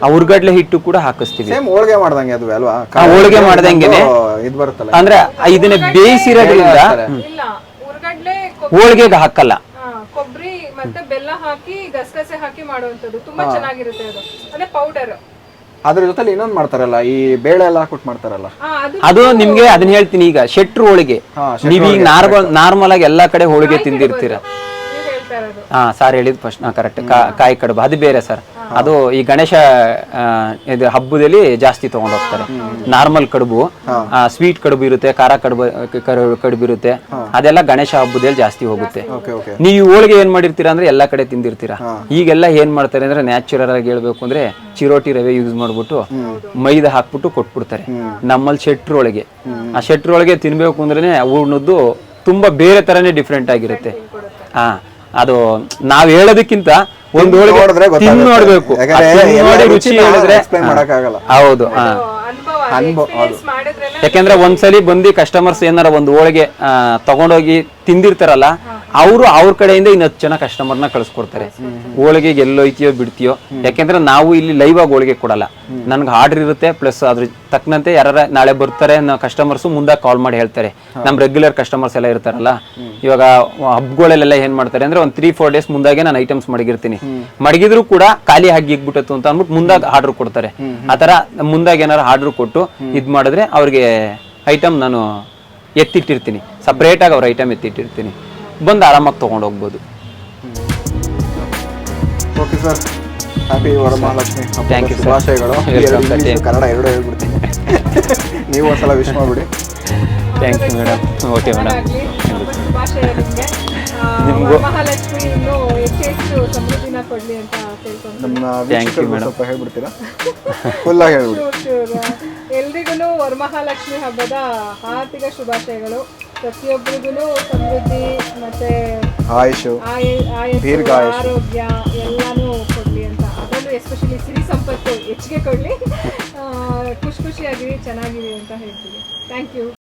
ಆ ಹುರ್ಗಡ್ಲೆ ಹಿಟ್ಟು ಕೂಡ ಹಾಕಿಸ್ತೀವಿ. ಹೋಳಿಗೆ ಮಾಡ್ದಂಗೆ ಅದು ಅಲ್ವಾ? ಹೋಳಿಗೆ ಮಾಡ್ದಂಗೆನೆ ಇದು ಬರುತ್ತಲ್ಲ, ಅಂದ್ರೆ ಇದನ್ನ ಬೇಯಿಸಿರೋದ್ರಿಂದ ಹೋಳಿಗೆಗೆ ಹಾಕಲ್ಲ. ಕೊಬ್ಬರಿ ಮತ್ತೆ ಬೆಲ್ಲ ಹಾಕಿ ಗಸಗಸೆ ಹಾಕಿ ಮಾಡುವಂತದ್ದು ತುಂಬಾ ಚೆನ್ನಾಗಿರುತ್ತೆ. ಅದು ಅಂದ್ರೆ ಪೌಡರ್. ಅದ್ರ ಜೊತೆ ಇನ್ನೊಂದು ಮಾಡ್ತಾರಲ್ಲ, ಈ ಬೇಳೆ ಎಲ್ಲ ಹಾಕ್ಬಿಟ್ಟು ಮಾಡ್ತಾರಲ್ಲ, ಅದು ನಿಮ್ಗೆ ಅದನ್ನ ಹೇಳ್ತೀನಿ. ಈಗ ಶೆಟ್ರು ಹೋಳಿಗೆ ನೀವೀಗ ನಾರ್ಮಲ್ ಆಗಿ ಎಲ್ಲಾ ಕಡೆ ಹೋಳಿಗೆ ತಿಂದಿರ್ತೀರ. ಸರ್ ಹೇಳಿದ್ ಫಸ್ಟ್ ಕರೆಕ್ಟ್. ಕಾಯಿ ಕಡುಬು ಅದು ಬೇರೆ ಸರ್. ಅದು ಈ ಗಣೇಶ ಇದು ಹಬ್ಬದಲ್ಲಿ ಜಾಸ್ತಿ ತಗೊಂಡ್ ಹೋಗ್ತಾರೆ. ನಾರ್ಮಲ್ ಕಡುಬು, ಸ್ವೀಟ್ ಕಡುಬು ಇರುತ್ತೆ, ಖಾರ ಕಡುಬು ಇರುತ್ತೆ, ಅದೆಲ್ಲ ಗಣೇಶ ಹಬ್ಬದಲ್ಲಿ ಜಾಸ್ತಿ ಹೋಗುತ್ತೆ. ನೀವು ಹೋಳಿಗೆ ಏನ್ ಮಾಡಿರ್ತೀರಾ ಅಂದ್ರೆ ಎಲ್ಲಾ ಕಡೆ ತಿಂದಿರ್ತೀರಾ. ಈಗೆಲ್ಲ ಏನ್ ಮಾಡ್ತಾರೆ ಅಂದ್ರೆ ನ್ಯಾಚುರಲ್ ಆಗಿ ಹೇಳ್ಬೇಕು ಅಂದ್ರೆ ಚಿರೋಟಿ ರವೆ ಯೂಸ್ ಮಾಡ್ಬಿಟ್ಟು ಮೈದಾ ಹಾಕ್ಬಿಟ್ಟು ಕೊಟ್ಬಿಡ್ತಾರೆ. ನಮ್ಮಲ್ಲಿ ಶೆಟ್ರು ಒಳಗೆ, ಆ ಶೆಟ್ರು ಒಳಗೆ ತಿನ್ಬೇಕು ಅಂದ್ರೆ ಹೂರ್ಣದ್ದು ತುಂಬಾ ಬೇರೆ ತರನೇ ಡಿಫ್ರೆಂಟ್ ಆಗಿರುತ್ತೆ. ಅದು ನಾವ್ ಹೇಳೋದಕ್ಕಿಂತ ಒಂದು ತಿಂದು ನೋಡ್ಬೇಕು, ನೋಡಿ ರುಚಿ ಹೇಳಿದ್ರೆ ಹೌದು. ಯಾಕೆಂದ್ರೆ ಒಂದ್ಸಲಿ ಬಂದು ಕಸ್ಟಮರ್ಸ್ ಏನಾರ ಒಂದು ಹೋಳಿಗೆ ತಗೊಂಡೋಗಿ ತಿಂದಿರ್ತಾರಲ್ಲ, ಅವರು ಅವ್ರ ಕಡೆಯಿಂದ ಇನ್ನು 10 ಜನ ಕಸ್ಟಮರ್ನ ಕಳ್ಸ್ಕೊಡ್ತಾರೆ. ಹೋಳಿಗೆಗೆ ಎಲ್ಲೋಯ್ತೀಯೋ ಬಿಡ್ತೀಯೋ. ಯಾಕೆಂದ್ರೆ ನಾವು ಇಲ್ಲಿ ಲೈವ್ ಆಗಿ ಹೋಳಿಗೆ ಕೊಡಲ್ಲ, ನನ್ಗೆ ಆರ್ಡರ್ ಇರುತ್ತೆ. ಪ್ಲಸ್ ಅದ್ರ ತಕ್ಕನಂತೆ ಯಾರ ನಾಳೆ ಬರ್ತಾರೆ ಕಸ್ಟಮರ್ಸ್ ಮುಂದೆ ಕಾಲ್ ಮಾಡಿ ಹೇಳ್ತಾರೆ. ನಮ್ ರೆಗ್ಯುಲರ್ ಕಸ್ಟಮರ್ಸ್ ಎಲ್ಲ ಇರ್ತಾರಲ್ಲ, ಇವಾಗ ಹಬ್ಬಗಳಲ್ಲೆಲ್ಲ ಏನ್ ಮಾಡ್ತಾರೆ ಅಂದ್ರೆ ಒಂದು 3-4 ಡೇಸ್ ಮುಂದಾಗೆ ನಾನು ಐಟಮ್ಸ್ ಮಡಗಿರ್ತೀನಿ. ಮಡಗಿದ್ರು ಕೂಡ ಖಾಲಿ ಆಗಿ ಇಗ್ಬಿಟ್ಟತ್ತು ಅಂತ ಅಂದ್ಬಿಟ್ಟು ಮುಂದಾಗ ಆರ್ಡರ್ ಕೊಡ್ತಾರೆ. ಆತರ ಮುಂದಾಗ ಏನಾರು ಆರ್ಡರ್ ಕೊಟ್ಟು ಇದ್ ಮಾಡಿದ್ರೆ ಅವ್ರಿಗೆ ಐಟಮ್ ನಾನು ಎತ್ತಿಟ್ಟಿರ್ತೀನಿ, ಸಪ್ರೇಟ್ ಆಗಿ ಅವ್ರ ಐಟಮ್ ಎತ್ತಿಟ್ಟಿರ್ತೀನಿ, ಬಂದು ಆರಾಮಾಗಿ ತಗೊಂಡು ಹೋಗ್ಬೋದು. Okay sir, happy Varamahalakshmi thank you ಶುಭಾಶಯಗಳು. ಕನ್ನಡ ಎರಡು ಹೇಳ್ಬಿಡ್ತೀನಿ, ನೀವು ಒಂದ್ಸಲ ವಿಶ್ ಮಾಡ್ಬಿಡಿ. Thank you madam. Okay madam, ನಿಮಗೂ ಮಹಾಲಕ್ಷ್ಮಿ ಇನ್ನು ಹೆಚ್ಚು ಸಮೃದ್ಧಿನ ಕೊಡ್ಲಿ ಅಂತ ಕೇಳ್ಕೊಂಡು ನಮ್ಮ ವೀಕ್ಷಕರಿಗೆ ಸ್ವಲ್ಪ ಹೇಳ್ಬಿಡ್ತೀರಾ? ಫುಲ್ ಆಗಿ ಹೇಳ್ಬಿಡಿ. ಎಲ್ರಿಗೂ ವರಮಹಾಲಕ್ಷ್ಮಿ ಹಬ್ಬದ ಹಾರ್ದಿಕ ಶುಭಾಶಯಗಳು. ಪ್ರತಿಯೊಬ್ಬರಿಗೂ ಸಮೃದ್ಧಿ ಮತ್ತೆ ಆಯುಷು, ಆರೋಗ್ಯ ಎಲ್ಲಾನು ಕೊಡ್ಲಿ ಅಂತ. ಅದರಲ್ಲೂ ಎಸ್ಪೆಷಲಿ ಸಿರಿ ಸಂಪತ್ತು ಹೆಚ್ಚಿಗೆ ಕೊಡ್ಲಿ, ಖುಷಿಯಾಗಿರಿ, ಚೆನ್ನಾಗಿರಿ ಅಂತ ಹೇಳ್ತೀವಿ. Thank you.